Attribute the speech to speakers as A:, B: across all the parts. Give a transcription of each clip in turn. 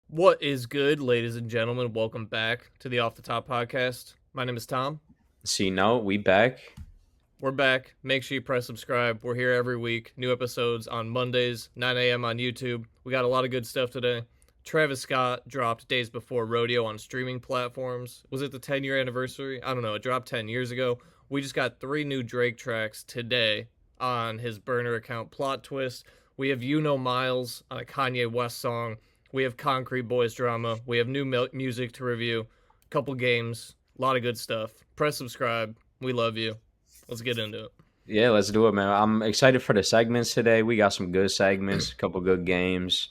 A: What is good, ladies and gentlemen? Welcome back to the Off the Top podcast. My name is Tom.
B: See, no, we back.
A: We're back. Make sure you press subscribe. We're here every week. New episodes on Mondays, 9 a.m. on YouTube. We got a lot of good stuff today. Travis Scott dropped Days Before Rodeo on streaming platforms. Was it the 10-year anniversary? I don't know. It dropped 10 years ago. We just got 3 new Drake tracks today on his burner account. Plot twist. We have Yuno Miles on a Kanye West song. We have Concrete Boys drama. We have new music to review. A couple games. A lot of good stuff. Press subscribe. We love you. Let's get into it.
B: Yeah, let's do it, man. I'm excited for the segments today. We got some good segments, a couple good games.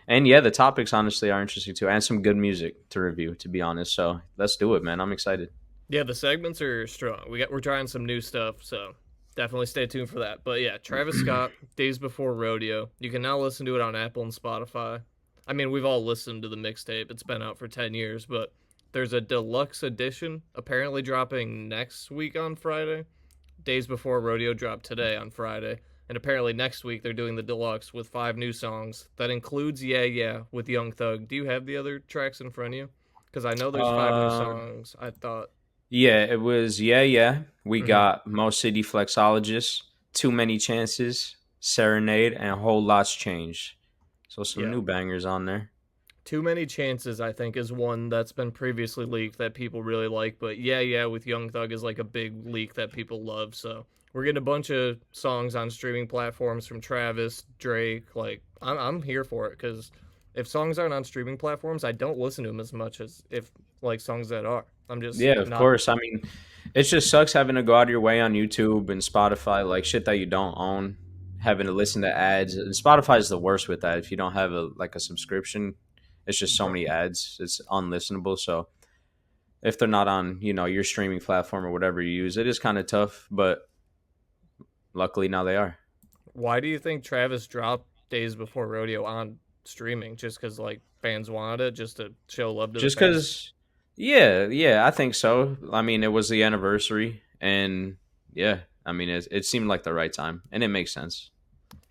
B: And yeah, the topics honestly are interesting too, and some good music to review, to be honest. So let's do it, man. I'm excited.
A: Yeah, the segments are strong. We're trying some new stuff, so definitely stay tuned for that. But yeah, Travis Scott, Days Before Rodeo. You can now listen to it on Apple and Spotify. I mean, we've all listened to the mixtape. It's been out for 10 years, but there's a deluxe edition apparently dropping next week on Friday. Days Before Rodeo dropped today on Friday. And apparently next week they're doing the deluxe with 5 new songs. That includes Yeah Yeah with Young Thug. Do you have the other tracks in front of you? Because I know there's 5 new
B: Uh,
A: songs. I thought.
B: yeah, it was yeah. We
A: Mhm.
B: got Most City Flexologist, Too Many Chances, Serenade, and Whole Lots Changed. So some
A: Yeah.
B: new bangers on there.
A: Too Many Chances, I think, is one that's been previously leaked that people really like. But Yeah Yeah with Young Thug is like a big leak that people love. So we're getting a bunch of songs on streaming platforms from Travis, Drake. Like, I'm here for it because if songs aren't on streaming platforms, I don't listen to them as much as if like songs that are. I'm just
B: Yeah, of
A: not.
B: course. I mean, it just sucks having to go out of your way on YouTube and Spotify, like shit that you don't own, having to listen to ads. And Spotify is the worst with that. If you don't have a subscription, it's just so many ads. It's unlistenable. So if they're not on, your streaming platform or whatever you use, it is kind of tough. But luckily now they are.
A: Why do you think Travis dropped Days Before Rodeo on streaming? Just because like fans wanted it, just to show love to the
B: Just
A: fans?
B: because, yeah, I think so. I mean, it was the anniversary, and yeah, I mean, it seemed like the right time, and it makes sense.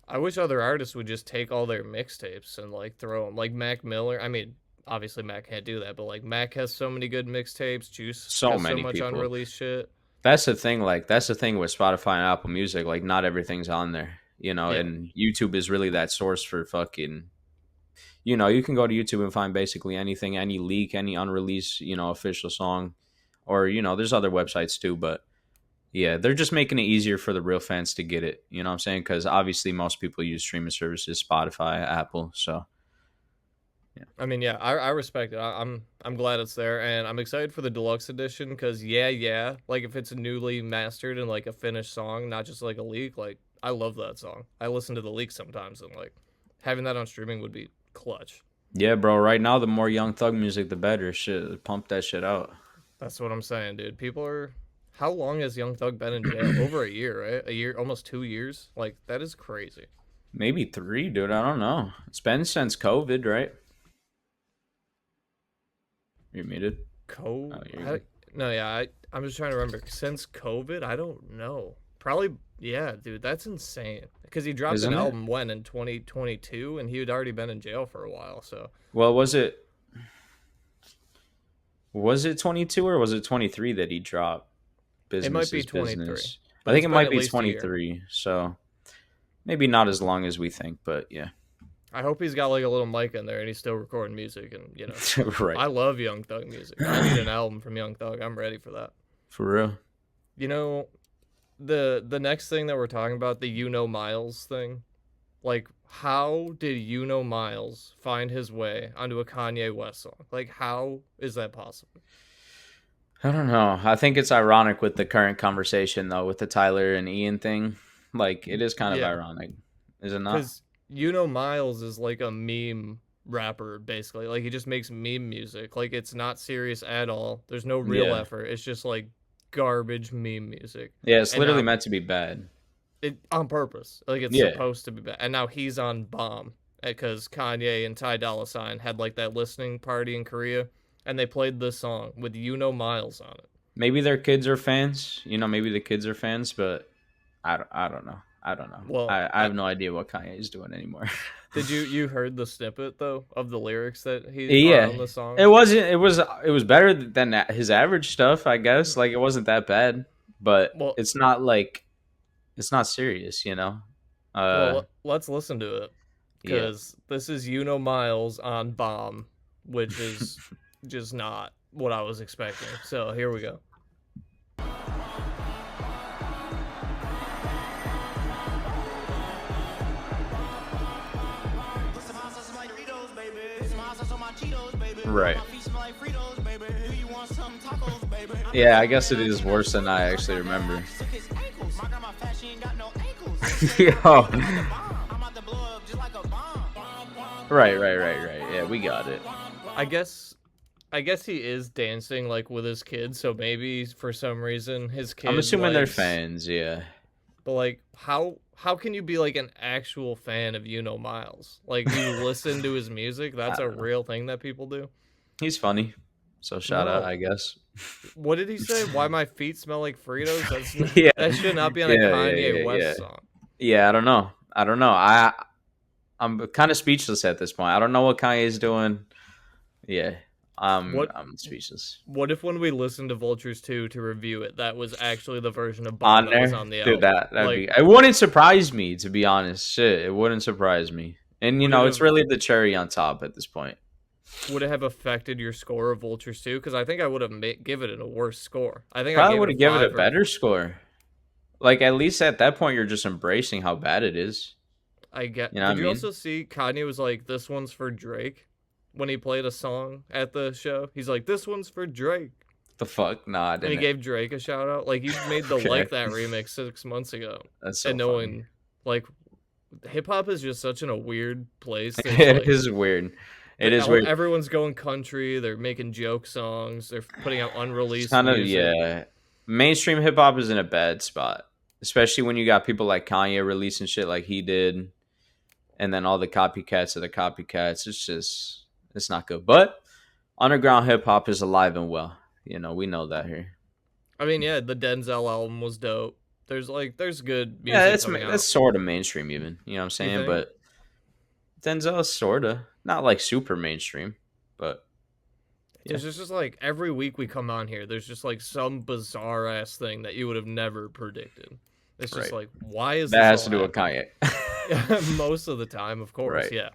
A: I wish other artists would just take all their mixtapes and like throw them. Like Mac Miller. I mean, obviously Mac can't do that, but like Mac has so many good mixtapes. Juice
B: So
A: has so
B: many
A: much
B: people.
A: unreleased shit.
B: That's the thing. Like that's the thing with Spotify and Apple Music. Like not everything's on there,
A: Yeah,
B: and YouTube is really that source for fucking. You can go to YouTube and find basically anything, any leak, any unreleased, official song, or there's other websites too. But yeah, they're just making it easier for the real fans to get it. You know what I'm saying? Because obviously most people use streaming services, Spotify, Apple. So yeah,
A: I mean, yeah, I respect it. I'm glad it's there, and I'm excited for the deluxe edition because yeah, yeah, like if it's newly mastered and like a finished song, not just like a leak. Like I love that song. I listen to the leak sometimes, and like having that on streaming would be clutch.
B: yeah, bro. Right now, the more Young Thug music, the better. Shit, pump that shit out.
A: That's what I'm saying, dude. People are. How long has Young Thug been in jail? Over a year, right? A year, almost 2 years. Like that is crazy.
B: Maybe three, dude. I don't know. It's been since COVID, right? You're muted. Oh, you're good.
A: No, yeah, I'm just trying to remember. Since COVID, I don't know. Probably, yeah, dude. That's insane. Because he dropped an
B: Isn't it?
A: album when in 2022, and he had already been in jail for a while. So
B: Well, was it 22 or was it 23 that he dropped
A: it might
B: Business
A: be
B: is
A: 23,
B: Business? I
A: but
B: think
A: it's
B: it
A: been
B: might
A: at
B: be
A: least a year.
B: 23. So maybe not as long as we think, but yeah.
A: I hope he's got like a little mic in there and he's still recording music. And
B: Right.
A: I love Young Thug music. I need an album from Young Thug. I'm ready for that.
B: For real.
A: You know, the next thing that we're talking about, the Miles thing. Like, how did Miles find his way onto a Kanye West song? Like, how is that possible?
B: I don't know. I think it's ironic with the current conversation though, with the Tyler and Ian thing. Like it is kind of
A: Yeah,
B: ironic, is it not?
A: because Miles is like a meme rapper, basically. Like, he just makes meme music. Like, it's not serious at all. There's no real
B: Yeah.
A: effort. It's just like garbage meme music.
B: Yeah, it's
A: And
B: literally
A: now,
B: meant to be bad.
A: it on purpose. Like, it's
B: Yeah.
A: supposed to be bad. And now he's on bomb because Kanye and Ty Dolla Sign had like that listening party in Korea, and they played this song with Miles on it.
B: Maybe their kids are fans. Maybe the kids are fans, but I don't know. I don't know.
A: Well,
B: I have no idea what Kanye is doing anymore.
A: did you heard the snippet though of the lyrics that he are
B: Yeah,
A: on the song?
B: it was better than his average stuff, I guess. Like it wasn't that bad, but
A: Well,
B: it's not like it's not serious, you know. Uh,
A: let's listen to it
B: yeah.
A: because this is Yuno Miles on Bomb, which is just not what I was expecting. So here we go.
B: Right. Yeah, I guess it is worse than I actually remember. Yo. Right. Yeah, we got it.
A: I guess he is dancing like with his kids, so maybe for some reason his kid
B: I'm assuming they're
A: likes,
B: fans, yeah.
A: but like how can you be like an actual fan of Yuno Miles? Like you listen to his music? That's a real thing that people do.
B: He's funny. So shout out, I guess.
A: What did he say? Why my feet smell like Fritos? That's
B: Yeah.
A: That should not be on a Kanye West song.
B: Yeah, I don't know. I'm kind of speechless at this point. I don't know what Kanye's doing. Yeah. I'm speechless.
A: What if when we listened to Vultures 2 to review it, that was actually the version of Bomb that was on the album?
B: Dude, it wouldn't surprise me, to be honest. Shit, it wouldn't surprise me. And it's really the cherry on top at this point.
A: Would it have affected your score of Vultures 2? Because I think I would have given it a worse score. I think
B: probably would have given it a better score. Like at least at that point, you're just embracing how bad it is.
A: I get. Did you also see Kanye was like, "This one's for Drake," when he played a song at the show? He's like, "This one's for Drake."
B: The fuck, nah. I didn't.
A: And he gave Drake a shout out. Like you made the Like That remix 6 months ago.
B: That's so
A: and knowing like hip hop is just such in a weird place.
B: It is weird. It is weird.
A: Everyone's going country. They're making joke songs. They're putting out unreleased music.
B: Yeah. Mainstream hip hop is in a bad spot, especially when you got people like Kanye releasing shit like he did, and then all the copycats of the copycats. It's not good. But underground hip hop is alive and well. We know that here.
A: I mean, yeah, the Denzel album was dope. There's good music.
B: Yeah, that's sort of mainstream, even. You know what I'm saying? But Denzel's sort of not like super mainstream, but.
A: Yeah. There's just like every week we come on here, there's just like some bizarre ass thing that you would have never predicted. It's just like, why is
B: that has to do with Kanye?
A: Most of the time, of course, yeah.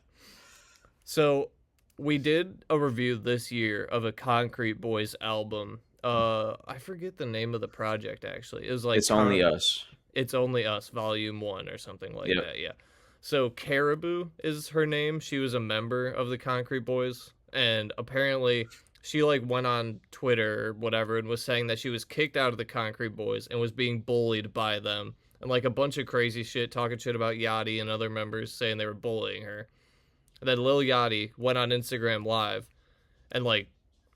A: So we did a review this year of a Concrete Boys album. I forget the name of the project actually. It was like
B: It's Only Us.
A: It's Only Us, Volume 1 or something like that. Yeah. So Karrahboo is her name. She was a member of the Concrete Boys, and apparently she like went on Twitter or whatever and was saying that she was kicked out of the Concrete Boys and was being bullied by them, and like a bunch of crazy shit, talking shit about Yachty and other members, saying they were bullying her. And then Lil Yachty went on Instagram Live and like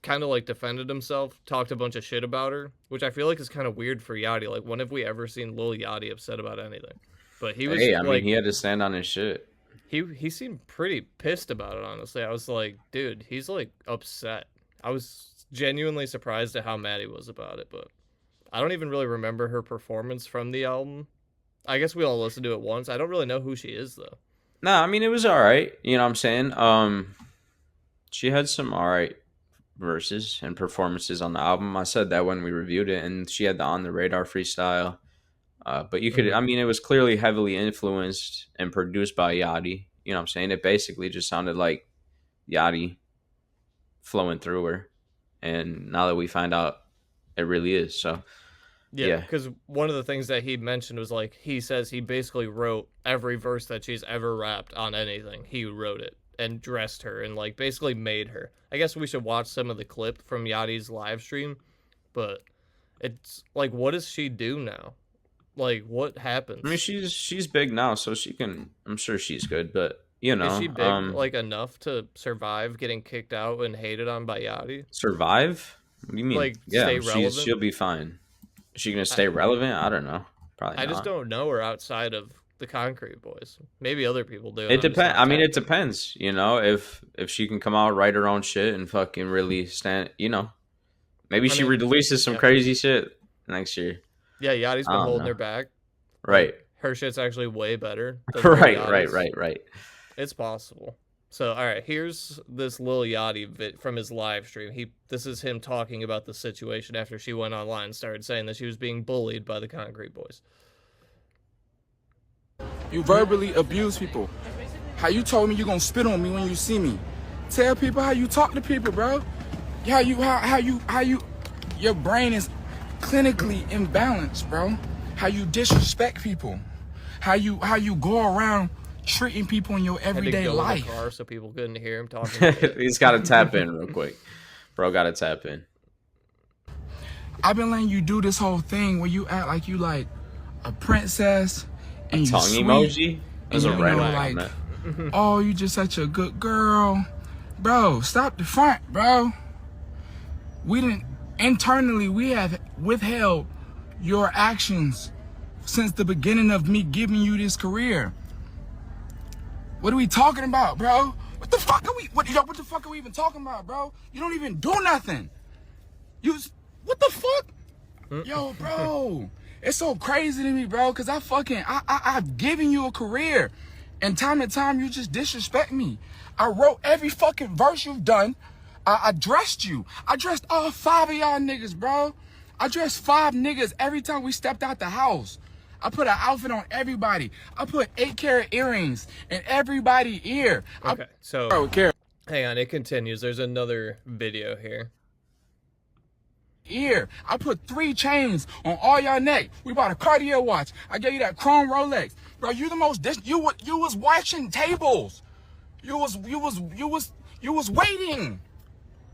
A: kind of like defended himself, talked a bunch of shit about her, which I feel like is kind of weird for Yachty. Like, when have we ever seen Lil Yachty upset about anything? But he was.
B: Hey, I mean, he had to stand on his shit.
A: He seemed pretty pissed about it, honestly. I was like, dude, he's like upset. I was genuinely surprised at how mad he was about it, but I don't even really remember her performance from the album. I guess we all listened to it once. I don't really know who she is, though.
B: Nah, I mean, it was all right. You know what I'm saying? She had some all right verses and performances on the album. I said that when we reviewed it, and she had the On the Radar freestyle. But you could, I mean, it was clearly heavily influenced and produced by Yachty. You know what I'm saying? It basically just sounded like Yachty flowing through her. And now that we find out, it really is. So,
A: yeah, because one of the things that he mentioned was like, he says he basically wrote every verse that she's ever rapped on anything. He wrote it and dressed her and like basically made her. I guess we should watch some of the clip from Yachty's live stream, but it's like, what does she do now? Like, what happens?
B: I mean, she's big now, so she can. I'm sure she's good, but
A: is she big like enough to survive getting kicked out and hated on by Yachty?
B: Survive? What do you mean?
A: Like, stay relevant?
B: She'll be fine. Is she gonna stay relevant? I don't know. Probably.
A: I just don't know her outside of the Concrete Boys. Maybe other people do.
B: It depends. I mean, it depends. If she can come out, write her own shit, and fucking really stand. Maybe she releases some crazy shit next year.
A: Yeah, Yachty's been holding her back.
B: Right.
A: her shit's actually way better than
B: Right,
A: Lil
B: right,
A: Yachty's.
B: right, right.
A: It's possible. So, all right, here's this Lil Yachty from his live stream. This is him talking about the situation after she went online and started saying that she was being bullied by the Concrete Boys.
C: You verbally abuse people. How you told me you gonna spit on me when you see me. Tell people how you talk to people, bro. How you your brain is clinically imbalanced, bro. How you disrespect people. How you go around treating people in your everyday life.
A: In the car so people couldn't hear him talking.
B: He's got to tap in real quick. Bro, got to tap in.
C: I've been letting you do this whole thing where you act like you like a princess and you
B: tongue
C: sweet,
B: emoji. There's a
C: and
B: red
C: like,
B: on that.
C: oh, you just such a good girl, bro. Stop the front, bro. Internally we have withheld your actions since the beginning of me giving you this career. What are we talking about, bro? What the fuck are we? What the fuck are we even talking about, bro? You don't even do nothing. What the fuck? Yo, bro, it's so crazy to me, bro. Cause I've given you a career, and time you just disrespect me. I wrote every fucking verse you've done. I dressed you. I dressed all 5 of y'all niggas, bro. I dressed 5 niggas every time we stepped out the house. I put an outfit on everybody. I put 8-carat earrings in everybody's ear.
A: Okay, so hang on, it continues. There's another video here.
C: I put 3 chains on all y'all neck. We bought a Cartier watch. I gave you that chrome Rolex, bro. You the most. You was watching tables. You was waiting.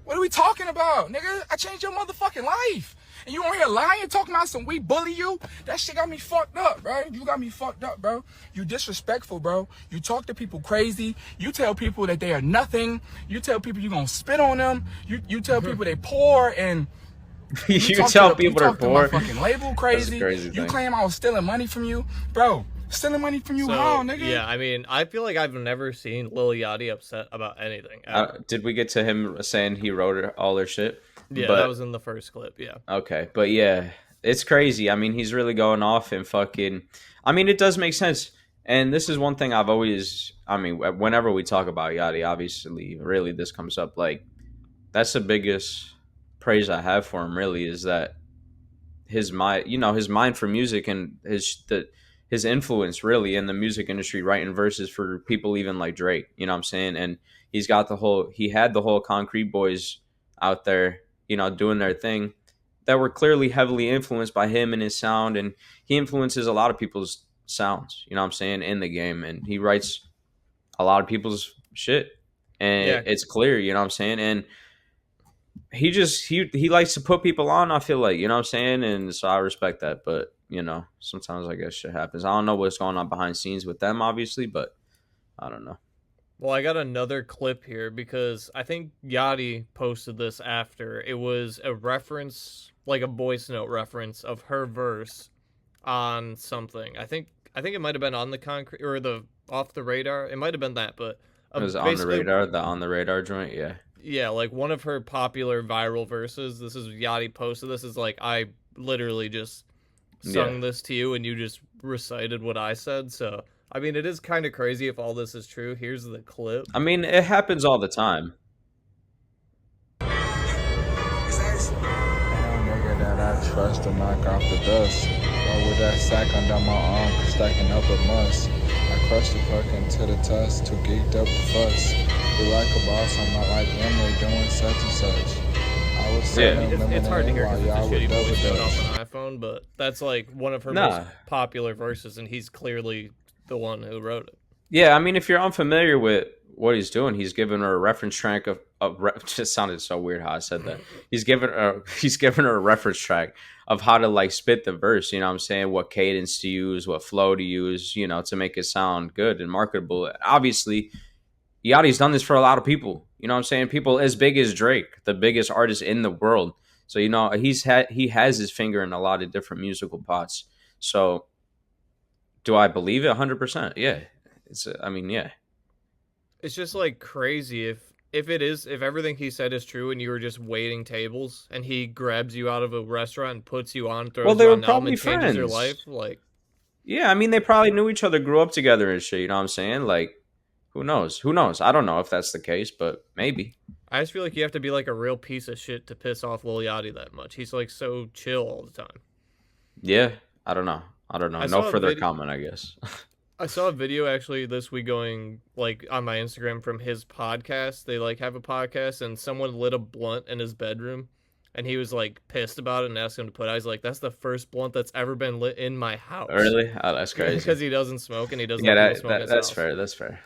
C: What are we talking about, nigga? I changed your motherfucking life. And you on here lying, talking about some we bully you? That shit got me fucked up, bro. You got me fucked up, bro. You disrespectful, bro. You talk to people crazy. You tell people that they are nothing. You tell people you gonna spit on them. You tell people they poor and
B: you tell people they're poor.
C: My fucking label crazy. You claim I was stealing money from you, bro. Stealing money from you, how, nigga?
A: Yeah, I mean, I feel like I've never seen Lil Yachty upset about anything.
B: Did we get to him saying he wrote all their shit?
A: Yeah, that was in the first clip, yeah.
B: Okay, but yeah, it's crazy. I mean, he's really going off and fucking... I mean, it does make sense. And this is one thing I've always... I mean, whenever we talk about Yachty, obviously, really, this comes up. Like, that's the biggest praise I have for him, really, is that his mind for music and his influence, really, in the music industry, writing verses for people even like Drake, you know what I'm saying? And he had the whole Concrete Boys out there, doing their thing, that were clearly heavily influenced by him and his sound, and he influences a lot of people's sounds, you know what I'm saying, in the game, and he writes a lot of people's shit, and it's clear, you know what I'm saying, and he likes to put people on, I feel like, you know what I'm saying, and so I respect that, but, sometimes I guess shit happens. I don't know what's going on behind scenes with them, obviously, but I don't know.
A: Well, I got another clip here because I think Yachty posted this after. It was a reference, like a voice note reference of her verse on something. I think it might have been on the Concrete or the Off the Radar. It might have been that, but
B: it was on the radar, the On the Radar joint, yeah.
A: Yeah, like one of her popular viral verses. This is Yachty posted. This is like, I literally just sung this to you and you just recited what I said. So I mean, it is kind of crazy if all this is true. Here's the clip.
B: I mean, it happens all the time.
D: Nigga that I trust to knock off the dust. Or with that sack under my arm, stacking up a must. I crushed the fuck into the tusk, too geeked up to fuss. You like a boss, I'm not like them, they doing such and such. I was
A: it's hard to hear because it's a shitty voice note off an iPhone, but that's like one of her most popular verses, and he's clearly the one who wrote it.
B: Yeah, I mean, if you're unfamiliar with what he's doing, he's giving her a reference track of just sounded so weird how I said that. He's giving her a reference track of how to like spit the verse, you know what I'm saying? What cadence to use, what flow to use, to make it sound good and marketable. Obviously, Yachty's done this for a lot of people, you know what I'm saying? People as big as Drake, the biggest artist in the world. So, he has his finger in a lot of different musical pots. So, do I believe it 100%? Yeah. Yeah.
A: It's just like crazy if everything he said is true and you were just waiting tables and he grabs you out of a restaurant and puts you on, throws you on the album and changes your life, like
B: Yeah, I mean, they probably knew each other, grew up together and shit. You know what I'm saying? Like, who knows? Who knows? I don't know if that's the case, but maybe.
A: I just feel like you have to be like a real piece of shit to piss off Lil Yachty that much. He's like so chill all the time.
B: Yeah, I don't know. I don't know.
A: I
B: No
A: saw a
B: further
A: video-
B: comment, I guess.
A: I saw a video actually this week going like on my Instagram from his podcast. They like have a podcast and someone lit a blunt in his bedroom and he was like pissed about it and asked him to put it. I was like, that's the first blunt that's ever been lit in my house.
B: Really? Oh, that's crazy.
A: Because he doesn't smoke and he doesn't
B: Yeah,
A: let people smoke in his
B: that's
A: house.
B: fair. That's fair.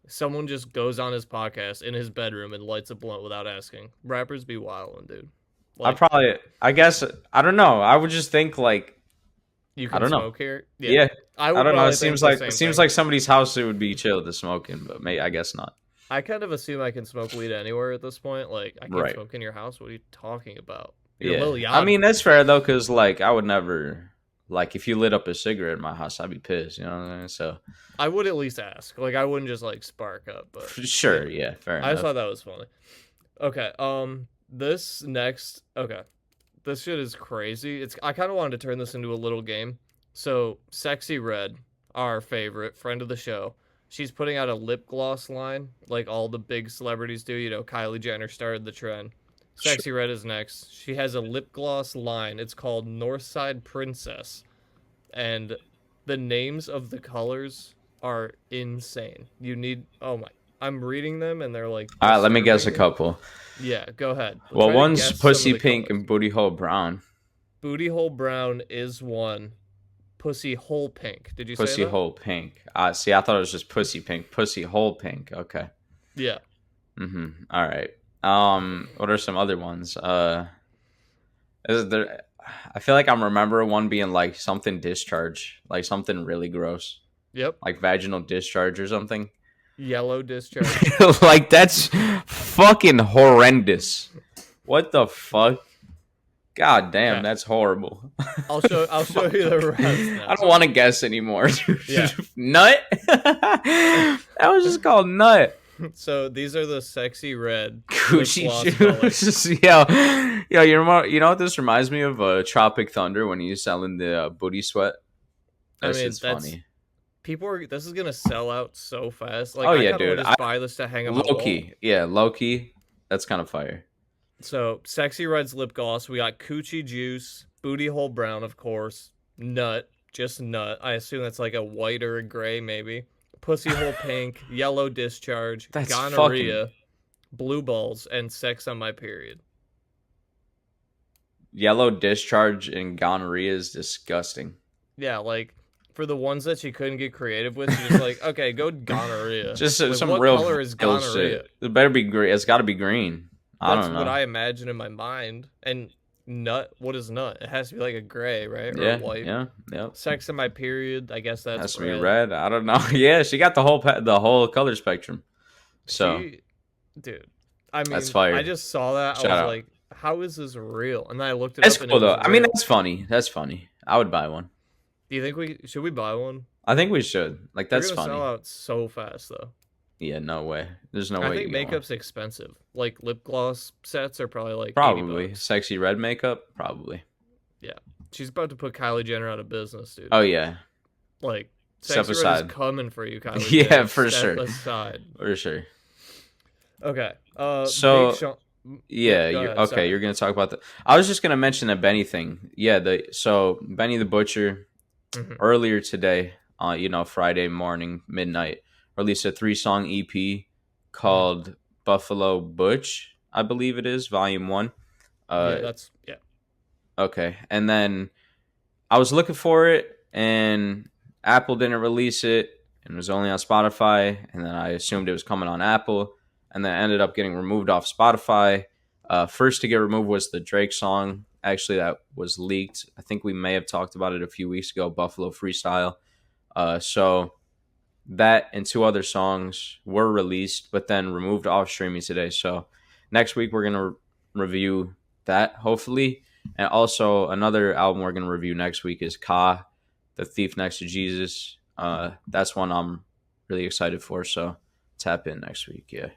A: Someone just goes on his podcast in his bedroom and lights a blunt without asking. Rappers be wildin', dude. Like,
B: I guess, I don't know. I would just think like,
A: you
B: I
A: can
B: don't know.
A: smoke here?
B: Yeah.
A: I
B: I don't know.
A: probably
B: It seems
A: think the
B: like
A: same thing.
B: somebody's house it would be chill to smoking, but I guess not.
A: I kind of assume I can smoke weed anywhere at this point. Like, I can't
B: Right.
A: smoke in your house. What are you talking about? You're
B: Yeah.
A: Lil Yachty.
B: I mean, that's fair though, because like I would never like if you lit up a cigarette in my house, I'd be pissed. You know what I mean? So
A: I would at least ask. Like, I wouldn't just like spark up. But
B: sure, yeah, fair
A: I just
B: enough.
A: thought that was funny. Okay. This shit is crazy. I kind of wanted to turn this into a little game. So, Sexy Red, our favorite friend of the show, she's putting out a lip gloss line, like all the big celebrities do. You know, Kylie Jenner started the trend. Sexy Red is next. She has a lip gloss line. It's called Northside Princess, and the names of the colors are insane. Oh my! I'm reading them, and they're like.
B: All right, let me guess a
A: disturbing.
B: couple.
A: Yeah, go ahead.
B: Well,
A: Try to
B: one's
A: guess some of
B: pussy
A: the
B: pink
A: colors.
B: and booty hole brown.
A: Booty hole brown is one. Pussy hole pink. Did you say
B: Pussy
A: that?
B: hole pink. See, I thought it was just pussy pink. Pussy hole pink. Okay.
A: Yeah.
B: Mm-hmm. All right. What are some other ones? Is there? I feel like I'm remembering one being like something discharge, like something really gross,
A: Yep.
B: like vaginal discharge or something.
A: Yellow discharge.
B: Like that's fucking horrendous. What the fuck? God damn,
A: Yeah.
B: that's horrible.
A: I'll show you the rest now.
B: I don't want to guess anymore.
A: Yeah.
B: Nut. That was just called nut.
A: So these are the Sexy Red
B: Coochie
A: lip gloss colors.
B: shoes. Yo, you know what this reminds me of? Tropic Thunder when he's selling the booty sweat.
A: I
B: That
A: mean,
B: shit's
A: that's
B: funny.
A: This is gonna sell out so fast. Like,
B: Oh,
A: I
B: yeah,
A: kinda wanna
B: dude.
A: just buy this to hang on my
B: Low
A: wall.
B: key. Yeah, low key. That's kind of fire.
A: So, Sexy Red's lip gloss. We got Coochie Juice, Booty Hole Brown, of course, Nut, just Nut. I assume that's like a white or a gray, maybe. Pussy Hole Pink, Yellow Discharge,
B: That's
A: Gonorrhea, Blue Balls, and Sex on My Period.
B: Yellow discharge and gonorrhea is disgusting.
A: Yeah, like, for the ones that you couldn't get creative with, you're just like, okay, go Gonorrhea.
B: Just
A: Like,
B: some
A: what
B: real
A: color is
B: ill
A: Gonorrhea?
B: shit. It better be green. It's got to be green. I
A: That's
B: don't know.
A: what I imagine in my mind. And Nut, what is Nut? It has to be like a gray, right? Or
B: Yeah,
A: a white.
B: yeah.
A: Sex in My Period, I guess that's
B: Has to be
A: red.
B: red. I don't know. Yeah, she got the whole color spectrum. So
A: Dude, I mean,
B: That's fire.
A: I just saw that.
B: Shout
A: I was
B: out.
A: like, how is this real? And then I looked it
B: that's
A: up.
B: cool
A: and it
B: though.
A: was
B: I mean,
A: real.
B: that's funny. That's funny. I would buy one.
A: Do you think should we buy one?
B: I think we should. Like that's
A: They're gonna
B: funny.
A: sell out so fast though.
B: Yeah, no way. There's no way.
A: I think
B: you get one.
A: makeup's expensive. Like lip gloss sets are probably like
B: Probably
A: $80.
B: sexy red makeup. Probably.
A: She's about to put Kylie Jenner out of business, dude.
B: Oh yeah,
A: Like
B: Step
A: Sexy Red
B: aside.
A: is coming for you, Kylie.
B: Yeah,
A: Jenner.
B: for
A: Step
B: sure.
A: aside.
B: for sure.
A: Okay.
B: So,
A: Big Sean-
B: Yeah,
A: go
B: you're
A: ahead,
B: okay.
A: sorry.
B: You're gonna talk about that. I was just gonna mention the Benny thing. Yeah, so Benny the Butcher
A: Mhm.
B: earlier today, Friday morning, midnight, released a 3-song EP called Buffalo Butch, I believe it is, Volume 1.
A: yeah.
B: Okay, and then I was looking for it, and Apple didn't release it, and it was only on Spotify, and then I assumed it was coming on Apple, and then it ended up getting removed off Spotify. First to get removed was the Drake song, actually, that was leaked. I think we may have talked about it a few weeks ago, Buffalo Freestyle. So that and 2 other songs were released, but then removed off streaming today. So next week we're going to review that, hopefully. And also another album we're going to review next week is Ka, The Thief Next to Jesus. That's one I'm really excited for. So tap in next week. Yeah.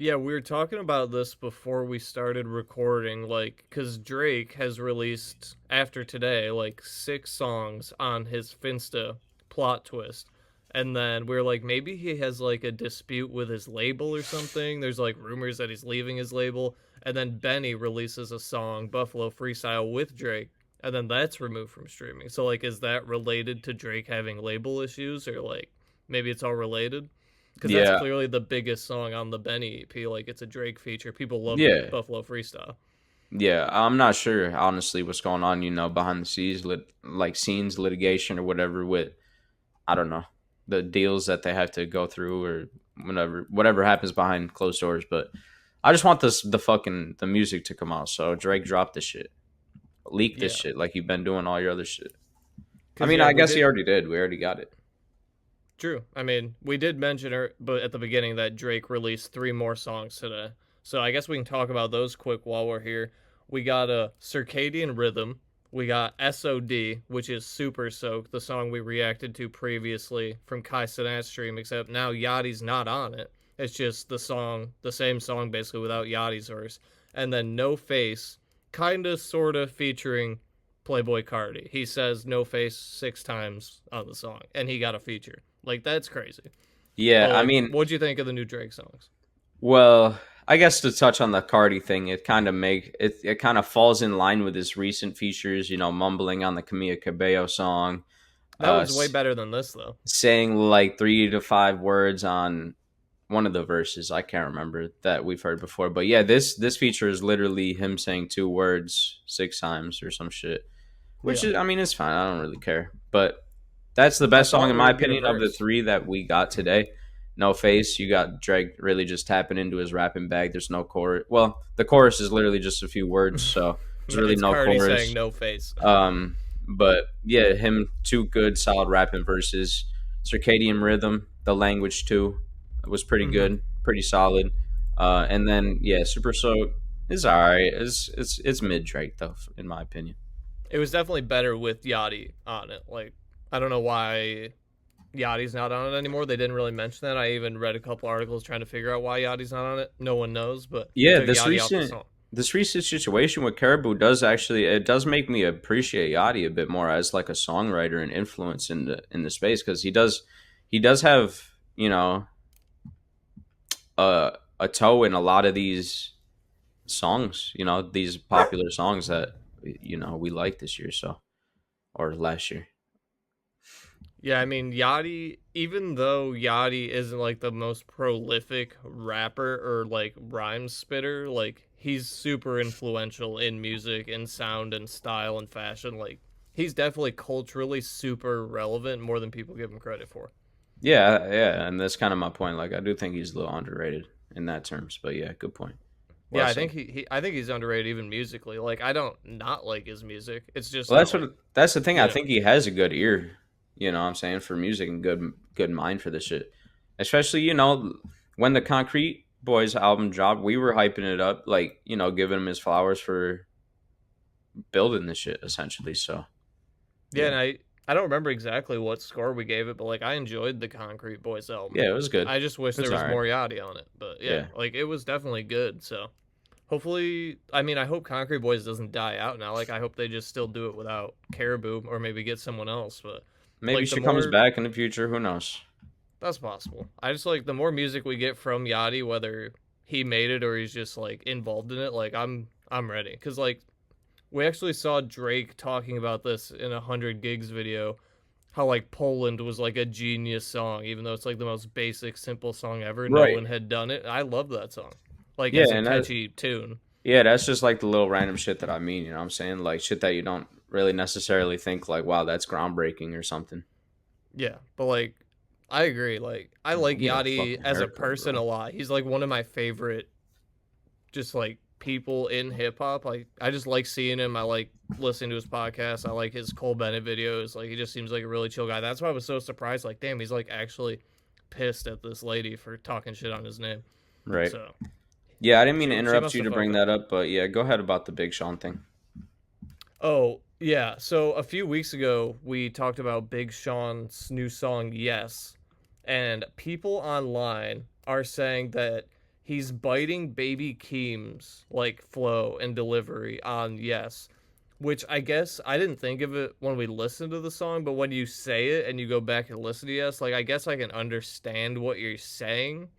A: Yeah, we were talking about this before we started recording, like, because Drake has released, after today, like 6 songs on his Finsta plot twist. And then we are like, maybe he has like a dispute with his label or something. There's like rumors that he's leaving his label. And then Benny releases a song, Buffalo Freestyle, with Drake. And then that's removed from streaming. So, like, is that related to Drake having label issues? Or, like, maybe it's all related? Because that's
B: Yeah,
A: clearly the biggest song on the Benny EP. Like, it's a Drake feature. People love
B: yeah,
A: Buffalo Freestyle.
B: yeah. I'm not sure honestly what's going on. Behind the scenes, like scenes litigation or whatever. With I don't know the deals that they have to go through or whatever happens behind closed doors. But I just want the music to come out. So Drake dropped this shit, leak this
A: Yeah.
B: shit like you've been doing all your other shit. I
A: 'Cause,
B: mean,
A: yeah,
B: I
A: we
B: guess he
A: did.
B: already did. We already got it.
A: True. I mean, we did mention her, but at the beginning that Drake released 3 more songs today. So I guess we can talk about those quick while we're here. We got a Circadian Rhythm. We got SOD, which is Supersoak, the song we reacted to previously from Kai Cenat's stream, except now Yachty's not on it. It's just the same song basically without Yachty's verse. And then No Face, kinda sorta featuring Playboi Carti. He says No Face 6 times on the song, and he got a feature. Like, that's crazy.
B: Yeah,
A: But,
B: I
A: like,
B: mean,
A: what'd you think of the new Drake songs?
B: well, I guess to touch on the Cardi thing, it kind of falls in line with his recent features. Mumbling on the Camila Cabello song,
A: That
B: uh,
A: was way better than this, though.
B: saying like 3 to 5 words on one of the verses. I can't remember that we've heard before, but yeah, this feature is literally him saying 2 words 6 times or some shit. Which
A: Yeah.
B: is, I mean, it's fine. I don't really care, but that's the
A: I
B: best song
A: thought
B: in
A: we
B: my
A: would get a
B: opinion of the
A: verse.
B: 3 that we got today. No Face, you got Drake really just tapping into his rapping bag. There's no chorus. Well, the chorus is literally just a few words, so there's really
A: It's
B: no
A: Cardi
B: chorus.
A: saying No Face.
B: But yeah, him 2 good solid rapping verses. Circadian Rhythm, the language too, was pretty good, pretty solid. And then yeah, Super Soak is alright. It's mid Drake though, in my opinion.
A: It was definitely better with Yachty on it. Like, I don't know why Yachty's not on it anymore. They didn't really mention that. I even read a couple articles trying to figure out why Yachty's not on it. No one knows, but they
B: Yeah,
A: took Yachty off the song.
B: this recent situation with Karrahboo does make me appreciate Yachty a bit more as like a songwriter and influence in the space, because he does have a toe in a lot of these songs, these popular songs that we like this year, or last year.
A: Yeah, I mean, Yachty, even though Yachty isn't like the most prolific rapper or like rhyme spitter, like he's super influential in music and sound and style and fashion. Like, he's definitely culturally super relevant, more than people give him credit for.
B: Yeah, and that's kind of my point. Like, I do think he's a little underrated in that terms, but yeah, good point.
A: Yeah,
B: Well
A: I
B: said.
A: think I think he's underrated even musically. Like, I don't not like his music. It's just
B: Well,
A: not like,
B: that's the thing. I
A: yeah.
B: think he has a good ear. You know what I'm saying, for music, and good mind for this shit. Especially, when the Concrete Boys album dropped, we were hyping it up, like, giving him his flowers for building this shit essentially. So
A: Yeah,
B: yeah.
A: and I don't remember exactly what score we gave it, but like I enjoyed the Concrete Boys album.
B: Yeah, it was good.
A: I just wish
B: It's
A: there was
B: alright.
A: more Yachty on it, but yeah,
B: Yeah.
A: like it was definitely good. So hopefully, I mean, I hope Concrete Boys doesn't die out now. Like, I hope they just still do it without Karrahboo, or maybe get someone else. But
B: Maybe
A: like, the
B: she comes
A: more
B: back in the future. Who knows?
A: that's possible. I just like the more music we get from Yachty, whether he made it or he's just like involved in it. Like, I'm ready, because like we actually saw Drake talking about this in 100 Gigs video, how like Poland was like a genius song, even though it's like the most basic, simple song ever. No
B: Right.
A: one had done it. I love that song. Like,
B: Yeah,
A: it's a
B: and
A: catchy tune.
B: that's just like the little random shit that I mean. You know what I'm saying? Like shit that you don't really necessarily think like, wow, that's groundbreaking or something.
A: Yeah, but like, I agree. Like, I like
B: I need a
A: Yachty
B: fucking
A: as a
B: haircut,
A: person
B: bro.
A: a lot. He's like one of my favorite, just like people in hip hop. Like, I just like seeing him. I like listening to his podcast. I like his Cole Bennett videos. Like, he just seems like a really chill guy. That's why I was so surprised. Like, damn, he's like actually pissed at this lady for talking shit on his name.
B: Right.
A: So
B: Yeah, I didn't mean to
A: she
B: interrupt
A: must
B: you
A: have
B: to bring
A: fucked up.
B: that up, but yeah, go ahead about the Big Sean thing.
A: Oh, yeah. So a few weeks ago, we talked about Big Sean's new song, Yes. And people online are saying that he's biting Baby Keem's like flow and delivery on Yes, which I guess I didn't think of it when we listened to the song, but when you say it and you go back and listen to Yes, like I guess I can understand what you're saying.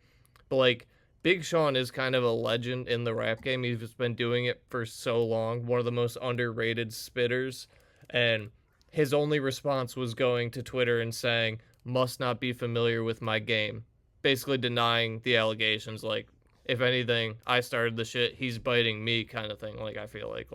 A: But like Big Sean is kind of a legend in the rap game. He's just been doing it for so long, one of the most underrated spitters, and his only response was going to Twitter and saying, "Must not be familiar with my game." Basically denying the allegations, like, if anything, I started the shit, he's biting me kind of thing, like, I feel like.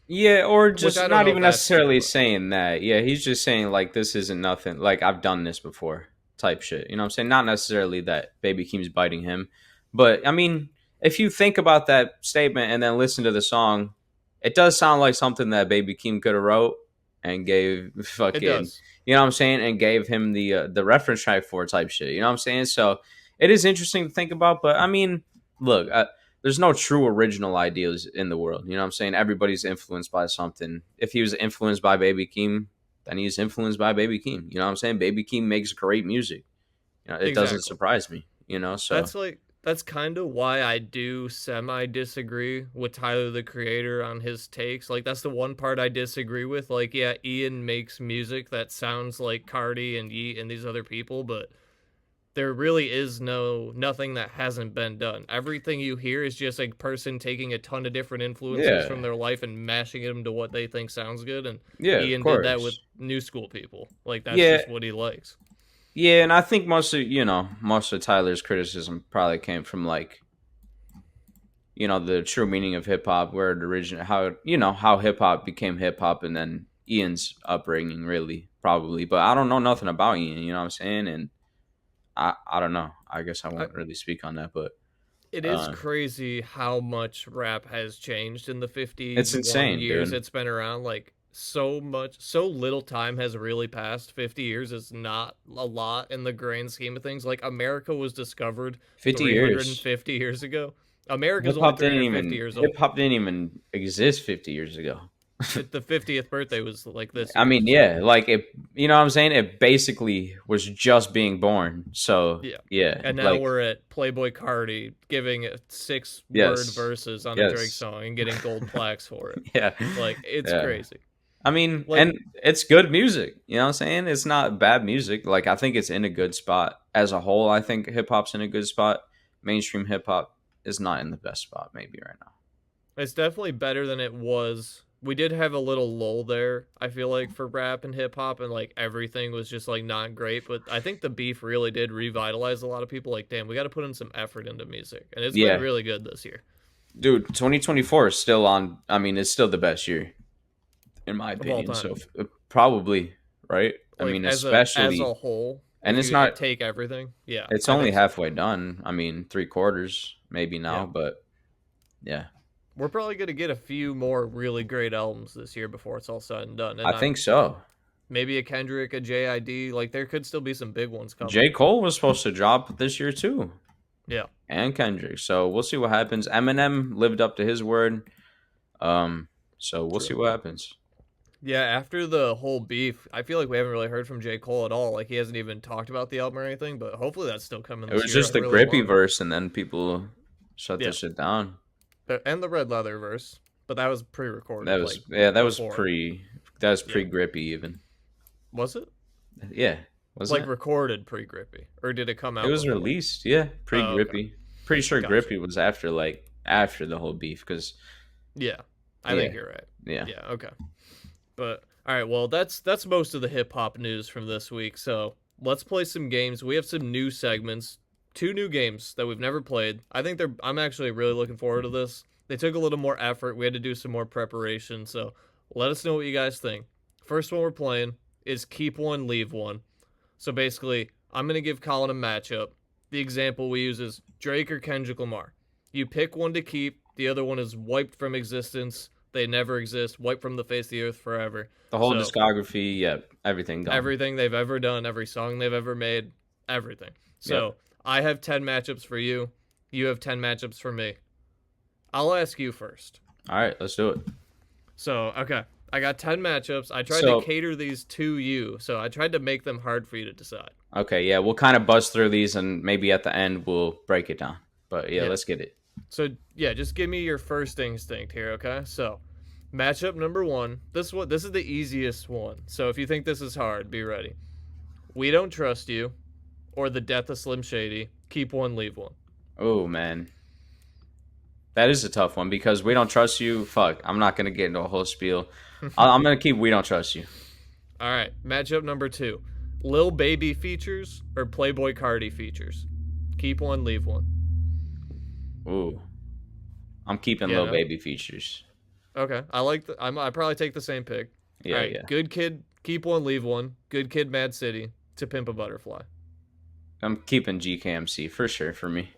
B: Yeah, or just
A: I don't
B: not
A: know
B: even
A: if that's true,
B: necessarily
A: but-
B: saying that. Yeah, he's just saying like this isn't nothing. Like I've done this before, type shit. You know what I'm saying? Not necessarily that Baby Keem's biting him, but I mean, if you think about that statement and then listen to the song, it does sound like something that Baby Keem could have wrote and gave
A: It
B: fucking,
A: does.
B: you know what I'm saying, and gave him the reference track for type shit. You know what I'm saying? So it is interesting to think about. But I mean, look. There's no true original ideas in the world. You know what I'm saying? Everybody's influenced by something. If he was influenced by Baby Keem, then he's influenced by Baby Keem. You know what I'm saying? Baby Keem makes great music. You know, it doesn't
A: Exactly.
B: surprise me, you know, so
A: That's kind of why I do semi disagree with Tyler the Creator on his takes. Like that's the one part I disagree with. Like, yeah, Ian makes music that sounds like Cardi and Yeet and these other people, but there really is nothing that hasn't been done. Everything you hear is just a person taking a ton of different influences
B: yeah.
A: from their life and mashing them to what they think sounds good. And
B: Yeah, of
A: Ian did that with
B: course.
A: new school people. Like that's
B: Yeah.
A: just what he likes.
B: Yeah, and I think most of Tyler's criticism probably came from like, the true meaning of hip hop, where it originated, how hip hop became hip hop, and then Ian's upbringing, really, probably. But I don't know nothing about Ian, you know what I'm saying? And I don't know. I guess I won't really speak on that, but
A: It is crazy how much rap has changed in the 51
B: it's insane,
A: years
B: dude.
A: it's been around. Like, so little time has really passed. 50 years is not a lot in the grand scheme of things. Like, America was discovered
B: 50 years.
A: 350 years ago. America's
B: Hip
A: only
B: hop didn't
A: 350
B: even
A: years
B: hip
A: old.
B: hop didn't even exist 50 years ago.
A: The 50th birthday was like this
B: I
A: year.
B: mean, yeah, like it. You know what I'm saying? It basically was just being born. So yeah,
A: And now
B: like
A: we're at Playboi Carti giving it 6-word
B: yes,
A: verses on a
B: yes,
A: Drake song and getting gold plaques for it.
B: yeah,
A: Like, it's
B: yeah.
A: crazy.
B: I mean,
A: Like,
B: and it's good music. You know what I'm saying? It's not bad music. Like I think it's in a good spot as a whole. I think hip hop's in a good spot. Mainstream hip hop is not in the best spot maybe right now.
A: it's definitely better than it was. We did have a little lull there, I feel like, for rap and hip hop, and like everything was just like not great. But I think the beef really did revitalize a lot of people. Like, damn, we got to put in some effort into music, and it's
B: Yeah,
A: been really good this year.
B: dude, 2024 is still on. I mean, it's still the best year in my
A: Of all
B: opinion.
A: time.
B: So probably right. I
A: Like
B: mean,
A: as
B: especially,
A: a whole,
B: and
A: if
B: it's
A: you
B: not.
A: take everything, yeah,
B: It's
A: I
B: only
A: think so.
B: halfway done. I mean, 3/4 maybe now,
A: Yeah.
B: but yeah,
A: We're probably gonna get a few more really great albums this year before it's all said and done. And
B: I think so.
A: maybe a Kendrick, a JID. Like there could still be some big ones coming.
B: J. Cole was supposed to drop this year too,
A: Yeah.
B: and Kendrick. So we'll see what happens. Eminem lived up to his word. So we'll see what happens.
A: Yeah, after the whole beef, I feel like we haven't really heard from J. Cole at all. Like, he hasn't even talked about the album or anything, but hopefully that's still coming
B: It
A: this
B: was
A: year.
B: just
A: I
B: the
A: really
B: grippy
A: want
B: verse, and then people shut
A: Yeah.
B: the shit down.
A: it. And the Red Leather verse, but that was pre-recorded.
B: That was
A: like,
B: that was
A: before.
B: pre grippy even.
A: Was it?
B: Yeah, was
A: Like,
B: it?
A: recorded pre-grippy? Or did it come out
B: It was
A: before?
B: released. Yeah, pre grippy.
A: okay.
B: Pretty sure
A: Gotcha.
B: grippy was after the whole beef because
A: Yeah, I think you're right.
B: yeah.
A: Yeah, okay. But, all right, well, that's most of the hip-hop news from this week, so let's play some games. We have some new segments, 2 new games that we've never played. I'm actually really looking forward to this. They took a little more effort. We had to do some more preparation, so let us know what you guys think. First one we're playing is Keep One, Leave One. So basically, I'm going to give Colin a matchup. The example we use is Drake or Kendrick Lamar. You pick one to keep, the other one is wiped from existence. They never exist, wiped from the face of the earth forever.
B: The whole
A: So,
B: discography, yeah, everything gone.
A: everything they've ever done, every song they've ever made, everything. So I have 10 matchups for you. You have 10 matchups for me. I'll ask you first.
B: All right, let's do it.
A: So, okay. I got 10 matchups. I tried to cater these to you, so I tried to make them hard for you to decide.
B: Okay, yeah, we'll kind of buzz through these, and maybe at the end we'll break it down. But yeah,
A: Yeah.
B: let's get it.
A: So yeah, just give me your first instinct here, okay? So matchup number 1. This is the easiest one. So if you think this is hard, be ready. We Don't Trust You, or The Death of Slim Shady. Keep one, leave one.
B: Oh man, that is a tough one because We Don't Trust You. Fuck, I'm not gonna get into a whole spiel. I'm gonna keep We Don't Trust You.
A: All right, matchup number 2. Lil Baby features or Playboi Carti features. Keep one, leave one.
B: Ooh, I'm keeping
A: Yeah,
B: Lil
A: no?
B: Baby features.
A: Okay, I probably take the same pick.
B: Yeah,
A: All right,
B: yeah.
A: Good Kid, Keep One, Leave One. Good Kid, Mad City. To Pimp a Butterfly.
B: I'm keeping GKMC for sure for me.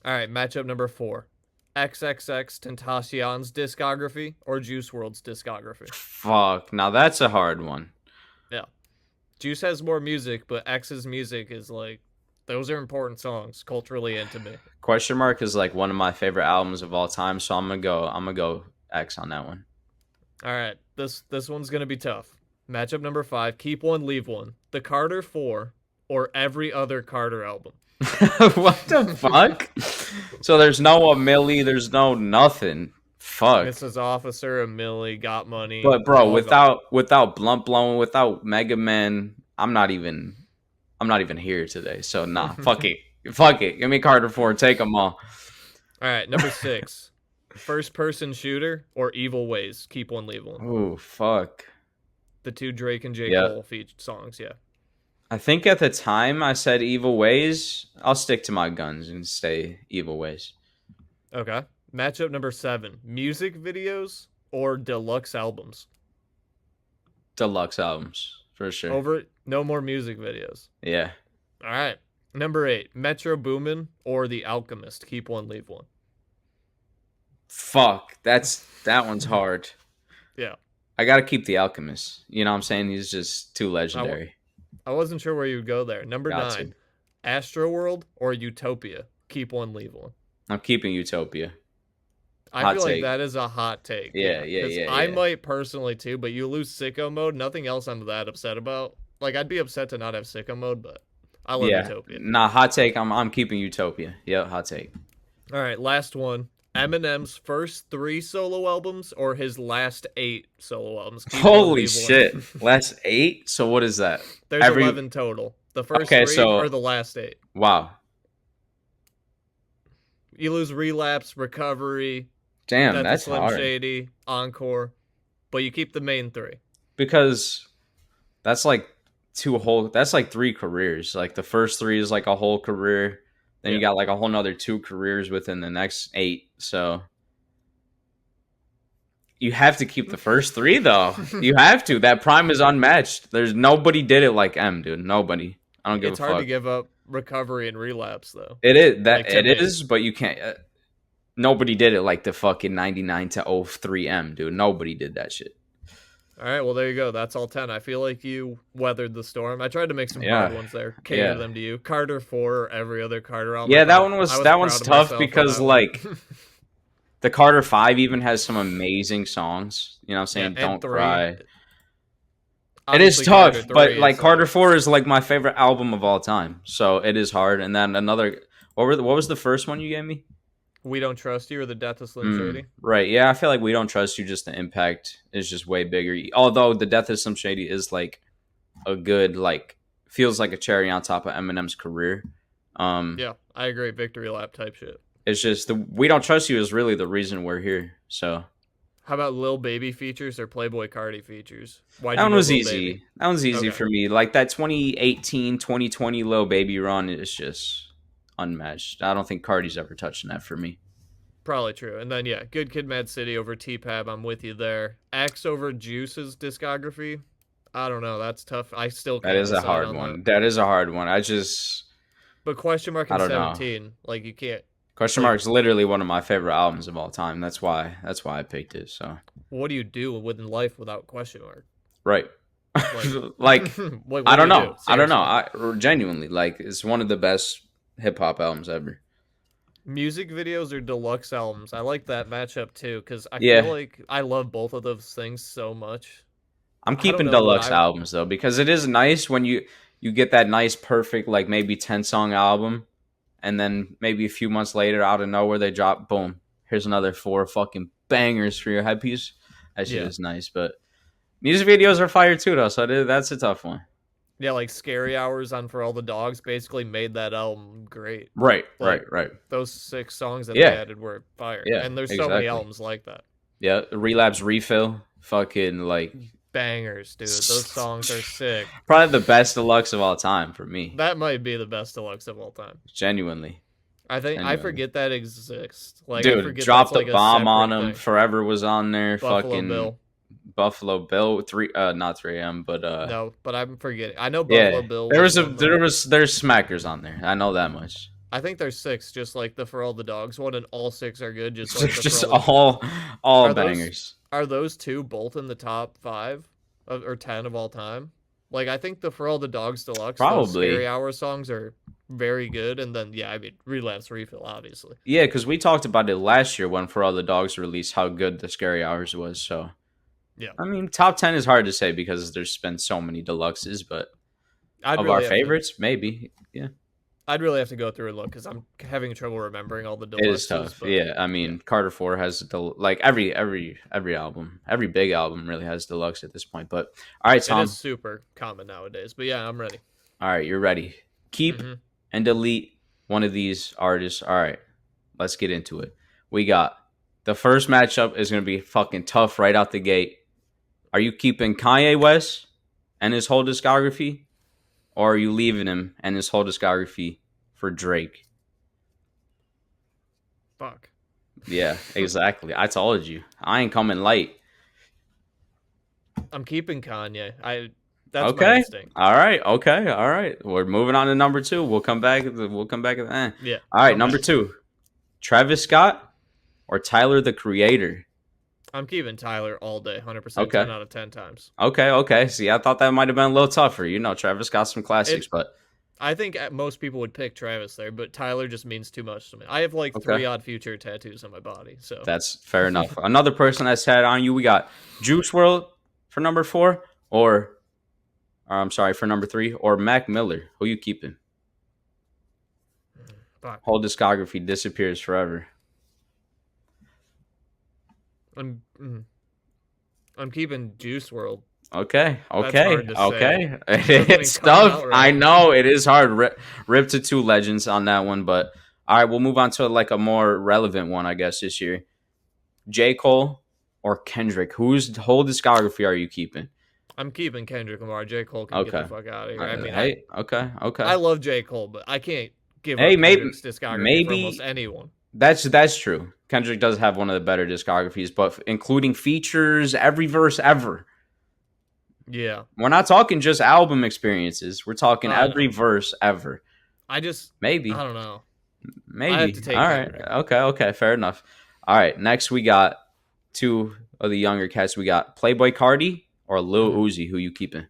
A: All right, matchup number 4. XXX Tentacion's discography or Juice WRLD's discography.
B: Fuck, now that's a hard one.
A: Yeah, Juice has more music, but X's music is like, those are important songs culturally and to me.
B: Question Mark is like one of my favorite albums of all time, so I'm gonna go X on that one.
A: All right, this one's gonna be tough. Matchup number 5. Keep one, leave one. The Carter 4 or every other Carter album.
B: What the fuck? So there's no Millie, there's no nothing. Fuck.
A: Mrs. Officer, a Millie, Got Money.
B: But bro,
A: all gone.
B: without Blunt Blowing, without Mega Man, I'm not even here today. So nah, fuck it. Fuck it. Give me Carter 4, take them all.
A: All right, number 6. First person shooter or Evil Ways. Keep one, leave one.
B: Ooh, fuck.
A: The 2 Drake and J.
B: Yeah.
A: Cole featured songs, yeah.
B: I think at the time I said Evil Ways. I'll stick to my guns and stay Evil Ways.
A: Okay. Matchup number 7. Music videos or deluxe albums.
B: Deluxe albums, for sure.
A: Over no more music videos.
B: Yeah.
A: All right. Number 8. Metro Boomin or The Alchemist. Keep one, leave one.
B: Fuck. That one's hard.
A: Yeah.
B: I gotta keep The Alchemist. You know what I'm saying? He's just too legendary.
A: I wasn't sure where you would go there. Number
B: Got
A: 9.
B: to.
A: Astroworld or Utopia. Keep one, leave one.
B: I'm keeping Utopia.
A: I
B: Hot
A: feel
B: take.
A: like that is a hot take.
B: Yeah,
A: 'Cause
B: yeah.
A: I might personally too, but you lose sicko mode. Nothing else I'm that upset about. Like, I'd be upset to not have sicko mode, but I love
B: Yeah.
A: Utopia.
B: Nah, hot take. I'm keeping Utopia. Yep, hot take.
A: All right, last one. Eminem's first 3 solo albums or his last 8 solo albums. Keep one,
B: Holy
A: leave one.
B: shit. Last 8? So what is that?
A: There's 11 total. The first 3 or the last 8.
B: Wow.
A: You lose Relapse, Recovery,
B: Damn,
A: Death of
B: that's
A: Slim
B: hard.
A: Shady, Encore, but you keep the main 3.
B: Because that's like that's like 3 careers. Like the first 3 is like a whole career. Then you got like a whole nother 2 careers within the next 8. So you have to keep the first 3 though. You have to. That prime is unmatched. There's nobody did it like M, dude. Nobody. I don't give
A: It's
B: a
A: hard
B: fuck.
A: to give up Recovery and Relapse though.
B: It is that
A: Like, to
B: it
A: me.
B: is, but you can't. Nobody did it like the fucking 99 to 03 M, dude. Nobody did that shit.
A: All right, well there you go. That's all 10. I feel like you weathered the storm. I tried to make some
B: Yeah.
A: hard ones there. Cater
B: Yeah.
A: them to you. Carter 4 or every other Carter album.
B: Yeah,
A: I
B: that
A: thought-
B: one was
A: I
B: that
A: proud
B: one's
A: of
B: tough
A: myself for
B: because
A: that one.
B: like the Carter 5 even has some amazing songs. You know what I'm saying?
A: Yeah, and
B: Don't
A: 3.
B: Cry. It is
A: Obviously,
B: tough,
A: Carter 3
B: but
A: is,
B: like Carter 4 is like my favorite album of all time. So it is hard. And then another what was the first one you gave me?
A: We Don't Trust You or The Death of Slim Shady.
B: Right. Yeah, I feel like We Don't Trust You, just the impact is just way bigger. Although The Death of Slim Shady is like a good, like, feels like a cherry on top of Eminem's career.
A: Yeah, I agree. Victory lap type shit.
B: It's just the We Don't Trust You is really the reason we're here. So
A: How about Lil Baby features or Playboi Carti features? Why'd
B: that
A: you
B: one
A: go
B: was
A: Lil
B: easy.
A: Baby?
B: That one's easy
A: Okay.
B: for me. Like that 2018, 2020 Lil Baby run is just unmatched. I don't think Cardi's ever touching that for me.
A: Probably true. And then, yeah, Good Kid, Mad City over T-Pab. I'm with you there. X over Juice's discography. I don't know. That's tough. I still can't
B: That is a
A: decide
B: hard
A: on
B: one.
A: that.
B: That is a hard one.
A: But question mark
B: I
A: in
B: don't know.
A: 17. Like, you can't.
B: Question Mark is literally one of my favorite albums of all time. That's why I picked it. So
A: What do you do within life without question mark?
B: right,
A: Like,
B: like
A: what
B: I
A: do
B: don't
A: you
B: know.
A: do?
B: I don't know.
A: Seriously.
B: I genuinely like it's one of the best hip hop albums ever.
A: Music videos or deluxe albums. I like that matchup too because I
B: Yeah.
A: feel like I love both of those things so much.
B: I'm
A: don't
B: keeping
A: know what
B: deluxe
A: I-
B: albums though because it is nice when you get that nice perfect like maybe 10 song album and then maybe a few months later, out of nowhere, they drop, boom, here's another 4 fucking bangers for your headpiece. That shit is nice, but music videos are fire too, though, so that's a tough one.
A: Yeah, like Scary Hours on For All the Dogs basically made that album great.
B: Right,
A: Like,
B: right.
A: Those 6 songs that they added were fire.
B: Yeah,
A: and there's so many albums like that.
B: Yeah, Relapse Refill, fucking like
A: bangers, dude. Those songs are sick.
B: Probably the best deluxe of all time for me.
A: That might be the best deluxe of all time.
B: Genuinely.
A: I forget that exists. Like,
B: dude,
A: I forget
B: dropped
A: that's,
B: the
A: like,
B: bomb on him.
A: thing.
B: Forever was on there.
A: Buffalo
B: fucking
A: Bill.
B: Buffalo Bill, not 3M, but
A: no, but I'm forgetting. I know Buffalo Bill.
B: There's smackers on there. I know that much.
A: I think there's 6, just like the For All the Dogs one, and all 6 are good. Just like
B: just all bangers.
A: Are those 2 both in the top 5 or 10 of all time? Like, I think the For All the Dogs Deluxe,
B: probably
A: Scary Hour songs are very good, and then Relapse Refill, obviously.
B: Yeah, because we talked about it last year when For All the Dogs released how good the Scary Hours was. So
A: yeah,
B: I mean, top 10 is hard to say because there's been so many deluxes, but of
A: really
B: our favorites, maybe, yeah.
A: I'd really have to go through and look because I'm having trouble remembering all the deluxes.
B: It is tough. But, yeah, I mean, Carter 4 has every album, every big album really has deluxe at this point. But all right, Tom.
A: It is super common nowadays. But yeah, I'm ready.
B: All right, you're ready. Keep and delete one of these artists. All right, let's get into it. We got the first matchup is going to be fucking tough right out the gate. Are you keeping Kanye West and his whole discography, or are you leaving him and his whole discography for Drake?
A: Fuck.
B: Yeah, exactly. I told you. I ain't coming light.
A: I'm keeping Kanye. That's
B: okay.
A: My instinct.
B: All right. Okay. All right. We're moving on to number 2. We'll come back at the end.
A: Yeah.
B: All right. Number 2. Travis Scott or Tyler the Creator?
A: I'm keeping Tyler all day, 100%,
B: okay.
A: 10 out of 10 times.
B: Okay. See, I thought that might have been a little tougher. You know, Travis got some classics, but
A: I think most people would pick Travis there, but Tyler just means too much to me. I have like 3 Odd Future tattoos on my body, so
B: that's fair enough. Another person that's had on you, we got Juice WRLD for number 4, or I'm sorry, for number 3, or Mac Miller. Who you keeping? Whole discography disappears forever.
A: I'm keeping Juice WRLD.
B: Okay.
A: It's
B: tough.
A: Right.
B: I know it is hard. Rip to 2 legends on that one, but all right, we'll move on to like a more relevant one, I guess, this year. J. Cole or Kendrick? Whose whole discography are you keeping?
A: I'm keeping Kendrick Lamar. J. Cole can get the fuck out of here. I mean,
B: okay.
A: I love J. Cole, but I can't give up
B: Kendrick's
A: discography for almost anyone.
B: That's true. Kendrick does have one of the better discographies, but including features, every verse ever.
A: Yeah.
B: We're not talking just album experiences. We're talking every verse ever.
A: Maybe. I don't know.
B: Maybe.
A: I have to take
B: all right.
A: Kendrick.
B: Okay. Fair enough. All right. Next, we got 2 of the younger cats. We got Playboi Carti or Lil Uzi. Who you keeping?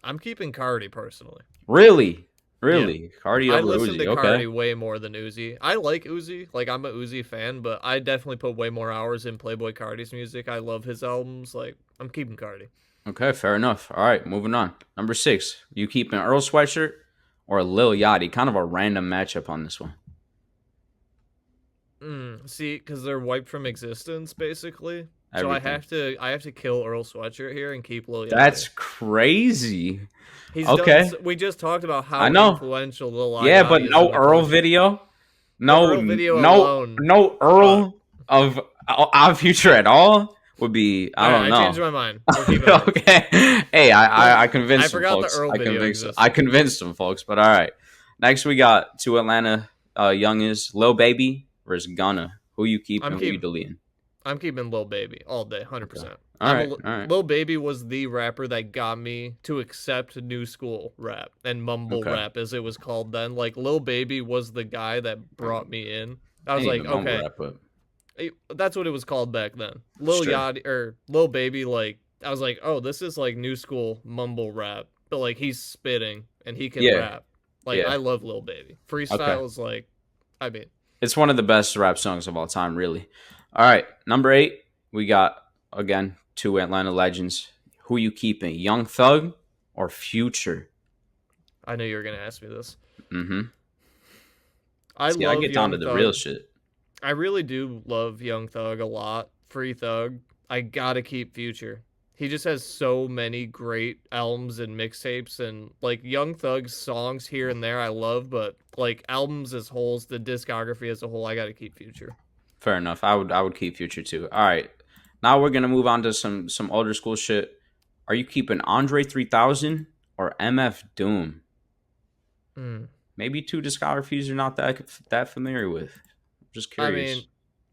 A: I'm keeping Carti personally.
B: Really?
A: Yeah.
B: Carti
A: I
B: over
A: listen
B: Uzi.
A: to Carti way more than Uzi. I like Uzi. Like, I'm a Uzi fan, but I definitely put way more hours in Playboi Carti's music. I love his albums. Like, I'm keeping Carti.
B: Okay, fair enough. All right, moving on. Number 6. You keeping Earl Sweatshirt or Lil Yachty? Kind of a random matchup on this one.
A: See, because they're wiped from existence, basically.
B: Everything.
A: So I have to kill Earl Sweatshirt here and keep Lil Yachty.
B: That's crazy.
A: We just talked about how influential Lil Yachty is.
B: Yeah, but no Earl video. No Earl of Odd Future at all would be. I don't know.
A: I changed my mind.
B: Okay. Hey, I convinced some
A: forgot
B: folks.
A: the Earl video existed.
B: I convinced them, folks. But all right. Next, we got 2 Atlanta youngins, Lil Baby versus Gunna. Who you keeping? Who you deleting?
A: I'm keeping Lil Baby all day, 100%.
B: Okay. All right.
A: Lil Baby was the rapper that got me to accept new school rap and mumble rap, as it was called then. Like, Lil Baby was the guy that brought me in. I was like, okay. That's what it was called back then. Lil Yachty or Lil Baby, like, I was like, oh, this is like new school mumble rap, but like he's spitting and he can rap. Like, I love Lil Baby. Freestyle is like, I mean,
B: it's one of the best rap songs of all time, really. All right, number 8, we got again 2 Atlanta legends. Who you keeping, Young Thug or Future?
A: I knew you were gonna ask me this. I
B: See, I
A: love
B: get down to
A: Young
B: the
A: Thug.
B: real shit.
A: I really do love Young Thug a lot. Free Thug. I gotta keep Future. He just has so many great albums and mixtapes, and like Young Thug's songs here and there I love, but like albums as wholes, the discography as a whole, I gotta keep Future.
B: Fair enough. I would keep Future too. All right. Now we're gonna move on to some older school shit. Are you keeping Andre 3000 or MF Doom? Maybe two discographies you're not that familiar with. I'm just curious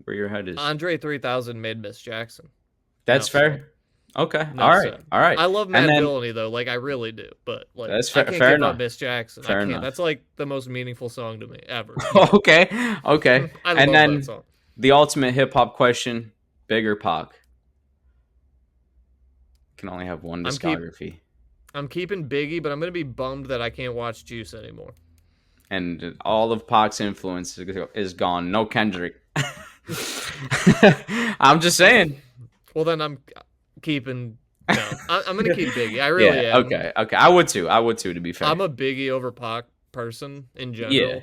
B: where your head is.
A: Andre 3000 made Miss Jackson.
B: That's fair. Okay. All right. All right.
A: I love Mad Villainy though, like I really do, but like
B: that's fair,
A: I can't
B: fair
A: give
B: enough.
A: up Miss Jackson.
B: Fair
A: I can't.
B: enough.
A: That's like the most meaningful song to me ever.
B: Okay.
A: I
B: And
A: love
B: then
A: that song.
B: the ultimate hip hop question: Big or Pac? Can only have one discography.
A: I'm keeping Biggie, but I'm gonna be bummed that I can't watch Juice anymore.
B: And all of Pac's influence is gone. No Kendrick. I'm just saying.
A: Well, then I'm keeping. No, I'm gonna keep Biggie. I really am.
B: Okay. I would too. To be fair,
A: I'm a Biggie over Pac person in general.
B: Yeah.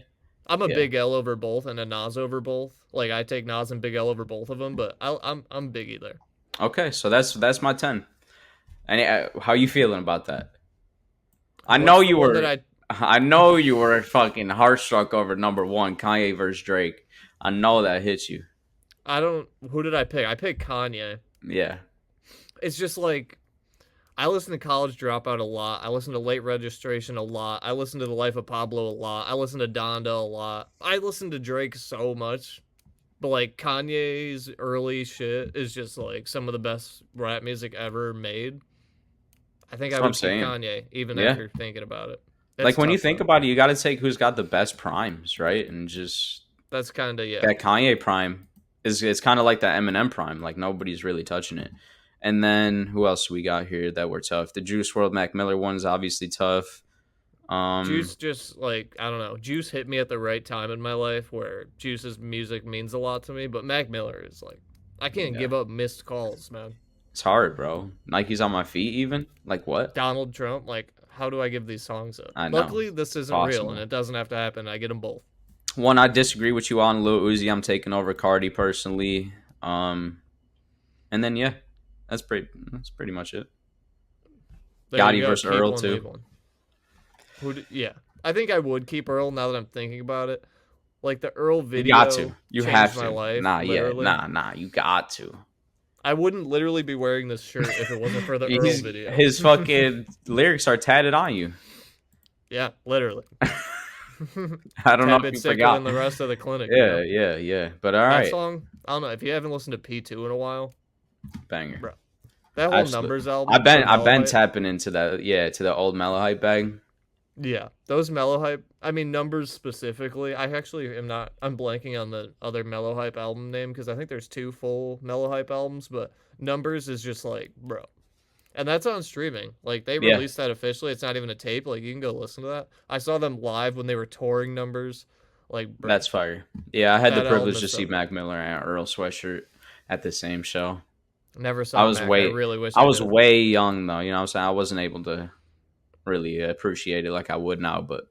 A: I'm a Big L over both and a Nas over both. Like I take Nas and Big L over both of them, but I'm Biggie there.
B: Okay, so that's my 10. And how you feeling about that? I know you were fucking heartstruck over number 1, Kanye versus Drake. I know that hits you.
A: Who did I pick? I picked Kanye.
B: Yeah.
A: It's just like, I listen to College Dropout a lot. I listen to Late Registration a lot. I listen to The Life of Pablo a lot. I listen to Donda a lot. I listen to Drake so much. But like Kanye's early shit is just like some of the best rap music ever made. I think I would pick Kanye, even after thinking about it.
B: Like when you think about it, you got to take who's got the best primes, right? And just
A: that's kind of
B: that Kanye prime it's kind of like that Eminem prime. Like nobody's really touching it. And then who else we got here that were tough? The Juice WRLD Mac Miller one's obviously tough.
A: Juice just like I don't know. Juice hit me at the right time in my life where Juice's music means a lot to me. But Mac Miller is like I can't give up missed calls, man.
B: It's hard, bro. Nike's on my feet, even like what?
A: Donald Trump, like how do I give these songs up?
B: I know.
A: Luckily, this isn't real, and it doesn't have to happen. I get them both.
B: One I disagree with you on, Lil Uzi. I'm taking over Cardi personally. And then that's pretty much it. Yachty versus Earl too.
A: I think I would keep Earl now that I'm thinking about it. Like the Earl video,
B: you have to.
A: My life,
B: nah,
A: literally.
B: You got to.
A: I wouldn't literally be wearing this shirt if it wasn't for the Earl video.
B: His fucking lyrics are tatted on you.
A: Yeah, literally.
B: I don't know if you forgot.
A: Than the rest of the clinic.
B: Yeah. But all right.
A: That song, I don't know if you haven't listened to P2 in a while.
B: Banger,
A: bro. That whole Numbers album.
B: I've been tapping into that. Yeah, to the old Mellow Hype bag.
A: Yeah, those Mellow Hype. I mean, Numbers specifically. I actually am not. I'm blanking on the other Mellow Hype album name because I think there's 2 full Mellow Hype albums, but Numbers is just like, bro. And that's on streaming. Like they released that officially. It's not even a tape. Like you can go listen to that. I saw them live when they were touring Numbers. Like bro,
B: that's fire. Yeah, I had the privilege to see Mac Miller and Earl Sweatshirt at the same show.
A: Never saw. I really wish.
B: I was way young though. You know what I'm saying? I wasn't able to really appreciate it like I would now. But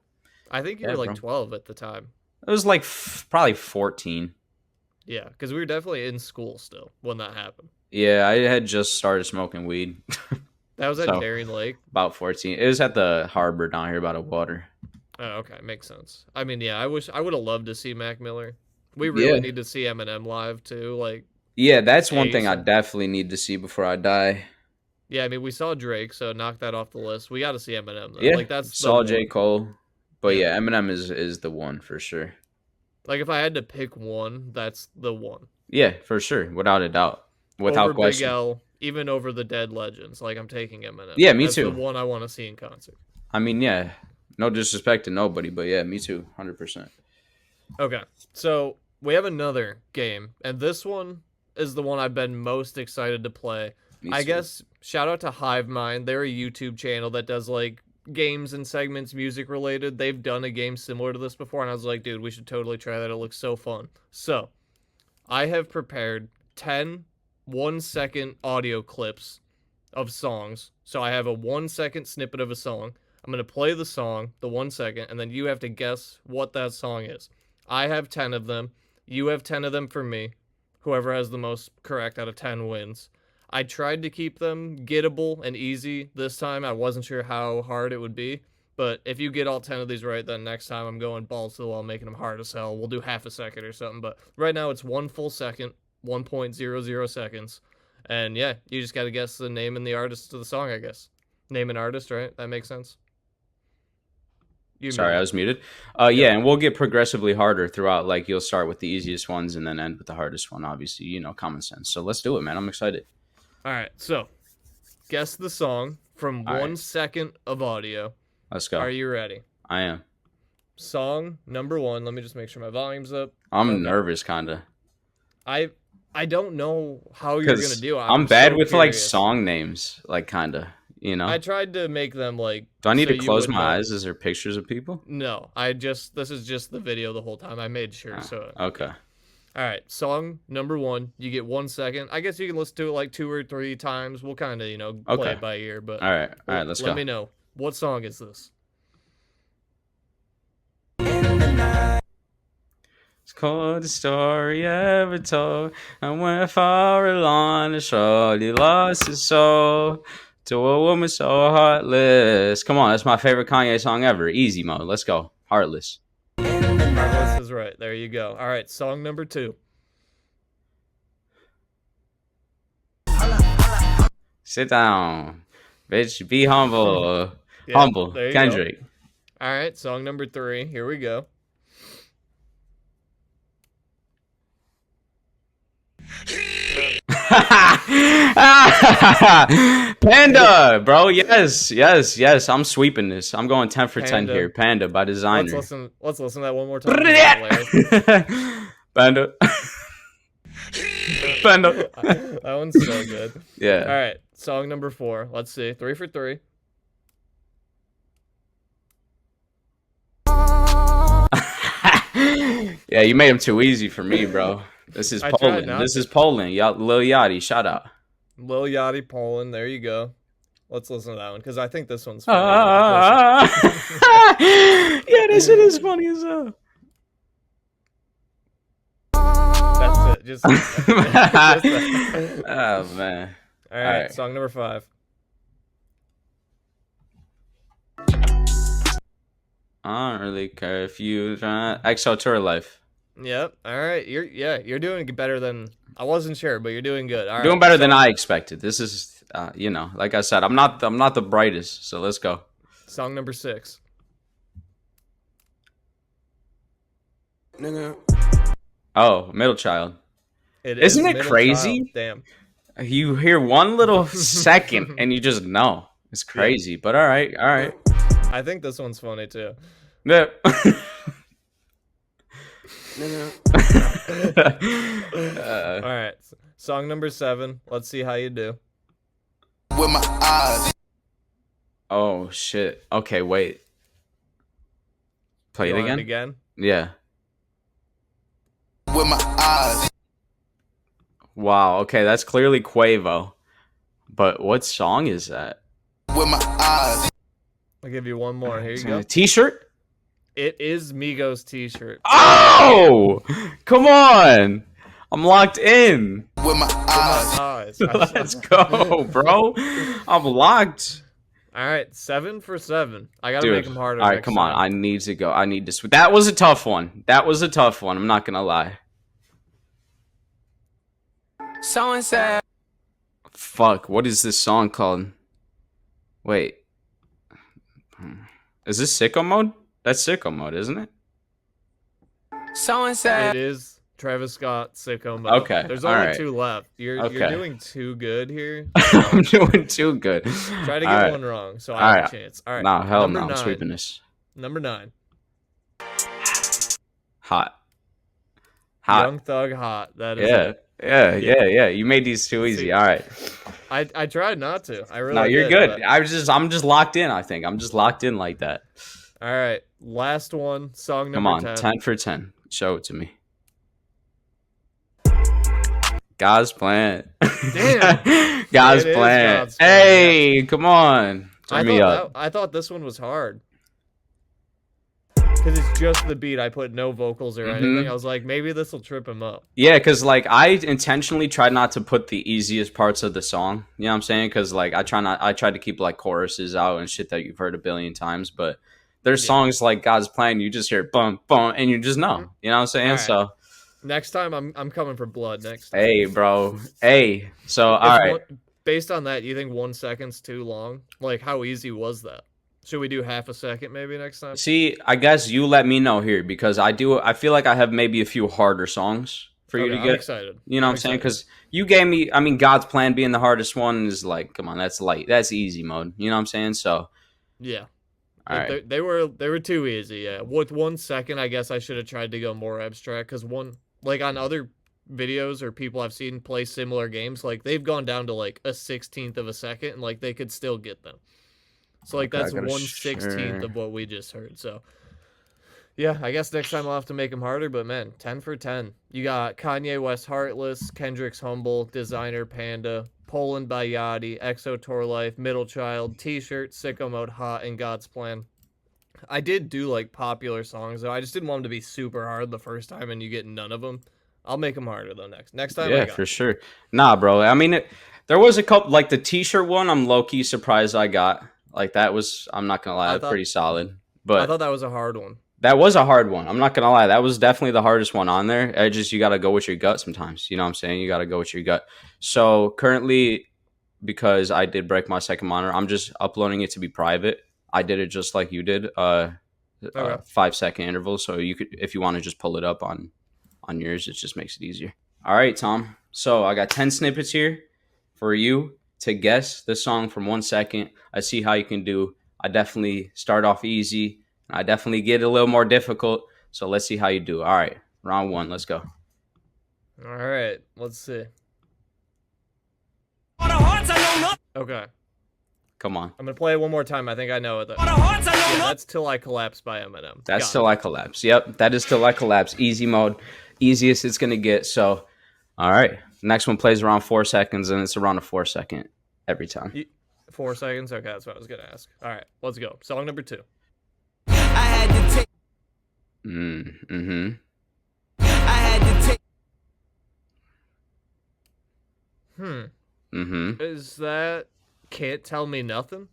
A: I think you were like 12 at the time.
B: It was like probably 14.
A: Yeah, because we were definitely in school still when that happened.
B: Yeah, I had just started smoking weed.
A: That was at Darien Lake?
B: About 14. It was at the harbor down here by the water.
A: Oh, okay. Makes sense. I mean, yeah, I would have loved to see Mac Miller. We really need to see Eminem live, too. Like,
B: yeah, that's one thing I definitely need to see before I die.
A: Yeah, I mean, we saw Drake, so knock that off the list. We got to see Eminem, though.
B: Yeah,
A: like, that's
B: saw J. Cole. But yeah, Eminem is the one for sure.
A: Like, if I had to pick one, that's the one.
B: Yeah, for sure. Without a doubt. Without question.
A: Big L, even over the Dead Legends. Like, I'm taking Eminem.
B: Yeah, me too.
A: That's the one I want to see in concert.
B: I mean, yeah. No disrespect to nobody, but yeah, me too. 100%.
A: Okay, so we have another game, and this one is the one I've been most excited to play. I guess, shout out to Hive Mind. They're a YouTube channel that does, like, games and segments music related. They've done a game similar to this before, and I was like, dude, we should totally try that. It looks so fun. So, I have prepared 10 1-second audio clips of songs. So I have a 1-second snippet of a song. I'm going to play the song, the 1 second, and then you have to guess what that song is. I have 10 of them. You have 10 of them for me. Whoever has the most correct out of 10 wins. I tried to keep them gettable and easy this time. I wasn't sure how hard it would be. But if you get all 10 of these right, then next time I'm going balls to the wall, making them hard as hell. We'll do half a second or something. But right now it's 1 full second, 1.00 seconds. And yeah, you just got to guess the name and the artist of the song, I guess. Name an artist, right? That makes sense.
B: Sorry, I was muted. Yeah, and we'll get progressively harder throughout. Like, you'll start with the easiest ones and then end with the hardest one, obviously. You know, common sense. So let's do it, man. I'm excited.
A: All right, so guess the song from 1 second of audio.
B: Let's go.
A: Are you ready?
B: I am.
A: Song number 1. Let me just make sure my volume's up.
B: I'm nervous, kind of.
A: I don't know how you're going to do it.
B: I'm bad
A: so
B: with,
A: curious.
B: like, song names, like, kind of. You know,
A: I tried to make them like.
B: Do I need to close my eyes? Is there pictures of people?
A: No, this is just the video the whole time. I made sure. So
B: okay.
A: All right, song number 1. You get 1 second. I guess you can listen to it like 2 or 3 times. We'll kind of play it by ear. But
B: all right, let's go.
A: Let me know, what song is this?
B: It's called The Story Ever Told. And went far along the shore, he lost his soul to a woman so heartless. Come on, that's my favorite Kanye song ever. Easy mode. Let's go. Heartless.
A: Heartless is right. There you go. All right, song number 2.
B: Sit down. Bitch, be humble.
A: Yeah,
B: humble.
A: there you
B: Kendrick.
A: Go. All right, song number 3. Here we go.
B: Panda, bro. Yes. I'm sweeping this. I'm going 10 for 10 here. Panda by Designer.
A: Let's listen to that one more time.
B: Panda. Panda.
A: That one's so good.
B: Yeah.
A: All right, song number 4. Let's see. 3 for 3.
B: Yeah, you made him too easy for me, bro. This is Poland. This is Poland. Lil Yachty, shout out.
A: Lil Yachty, Poland. There you go. Let's listen to that one because I think this one's funny.
B: Yeah, this shit is funny as hell.
A: That's it. Just
B: oh man.
A: All right, song number 5.
B: I don't really care if you try. EXO Tour Life.
A: Yep. All right. You're doing better than I wasn't sure, but you're doing good. All right.
B: Doing better than I expected. This is, like I said, I'm not the brightest. So let's go.
A: Song number 6.
D: Nigga.
B: Oh, Middle Child.
A: Isn't
B: it crazy?
A: Child. Damn.
B: You hear one little second and you just know. It's crazy. Yeah. But all right.
A: I think this one's funny too.
B: Yeah.
A: All right, song number 7. Let's see how you do.
D: With my eyes.
B: Oh shit. Okay, wait. Play it again. Yeah.
D: With my eyes.
B: Wow. Okay, that's clearly Quavo. But what song is that?
D: With my eyes.
A: I'll give you one more. Here you go.
B: T-shirt?
A: It is Migos T-shirt.
B: Oh! Come on! I'm locked in.
D: With my eyes.
B: Let's go, bro. I'm locked.
A: All right, 7 for 7. I gotta make them harder.
B: All right, come on. I need to go. I need to. That was a tough one. I'm not gonna lie.
D: So and sad.
B: Fuck. What is this song called? Wait. Is this Sicko Mode? That's Sicko Mode, isn't it?
D: So and sad.
A: It is Travis Scott, Sicko Mode.
B: Okay.
A: There's only 2 left. You're doing too good here.
B: I'm doing too good.
A: Try to get one wrong, so I have a chance. All right.
B: No, hell no. I'm sweeping this.
A: Number 9.
B: Hot.
A: Young Thug, Hot. That is it.
B: Yeah. You made these too easy. All right.
A: I tried not to. I really.
B: No, you're
A: did,
B: good. But... I'm just locked in. I think I'm just locked in like that.
A: All right, last one. Song number 10.
B: Come on, 10 for 10. Show it to me. God's plan.
A: Damn.
B: God's plan. Hey, come on. Turn me up.
A: I thought this one was hard. because it's just the beat. I put no vocals or anything. I was like, maybe this will trip him up.
B: Yeah, because like I intentionally tried not to put the easiest parts of the song. You know what I'm saying? Because like I tried to keep like choruses out and shit that you've heard a billion times. But there's songs like God's Plan, you just hear bum bum, and you just know. You know what I'm saying?
A: Right.
B: So
A: next time I'm coming for blood. Next time.
B: hey, bro. Hey. So all right.
A: Based on that, you think 1 second's too long? Like, how easy was that? Should we do half a second maybe next time?
B: See, I guess you let me know here because I feel like I have maybe a few harder songs for you to get.
A: I'm excited.
B: You know what I'm saying? Because you gave me, I mean, God's Plan being the hardest one is like, come on, that's light. That's easy mode. You know what I'm saying? So,
A: yeah.
B: All right.
A: They were too easy, yeah. With 1 second, I guess I should have tried to go more abstract because like on other videos or people I've seen play similar games, like they've gone down to like a 16th of a second and like they could still get them. So like that's 1/16 of what we just heard. So yeah, I guess next time I'll have to make them harder, but man, 10 for 10. You got Kanye West Heartless, Kendrick's Humble, Designer Panda, Poland by Yachty, EXO Tour Life, Middle Child, T-Shirt, Sicko Mode Hot, and God's Plan. I did do like popular songs though. I just didn't want them to be super hard the first time and you get none of them. I'll make them harder though next time.
B: Yeah, for sure. Nah, bro. I mean, there was a couple like the T-shirt one. I'm low key surprised I got. Like that was. I'm not gonna lie, pretty solid. But
A: I thought that was a hard one.
B: That was a hard one. I'm not gonna lie. That was definitely the hardest one on there. You gotta go with your gut sometimes. You know what I'm saying? You gotta go with your gut. So currently, because I did break my second monitor, I'm just uploading it to be private. I did it just like you did. 5-second intervals. So you could, if you want to just pull it up on yours, it just makes it easier. All right, Tom. So I got 10 snippets here for you to guess the song from 1 second. I see how you can do. I definitely start off easy. I definitely get a little more difficult. So let's see how you do. All right, round one. Let's go.
A: All right, let's see. Okay.
B: Come on.
A: I'm going to play it one more time. I think I know it. Yeah, that's Till I Collapse by Eminem.
B: That's Till I Collapse. Yep, that is Till I Collapse. Easy mode. Easiest it's going to get. So, all right. Next one plays around 4 seconds, and it's around a 4 second every time.
A: 4 seconds? Okay, that's what I was going to ask. All right, let's go. Song number 2.
E: I had to take.
B: Mm-hmm.
E: I had to take.
A: Is that Can't Tell Me Nothing?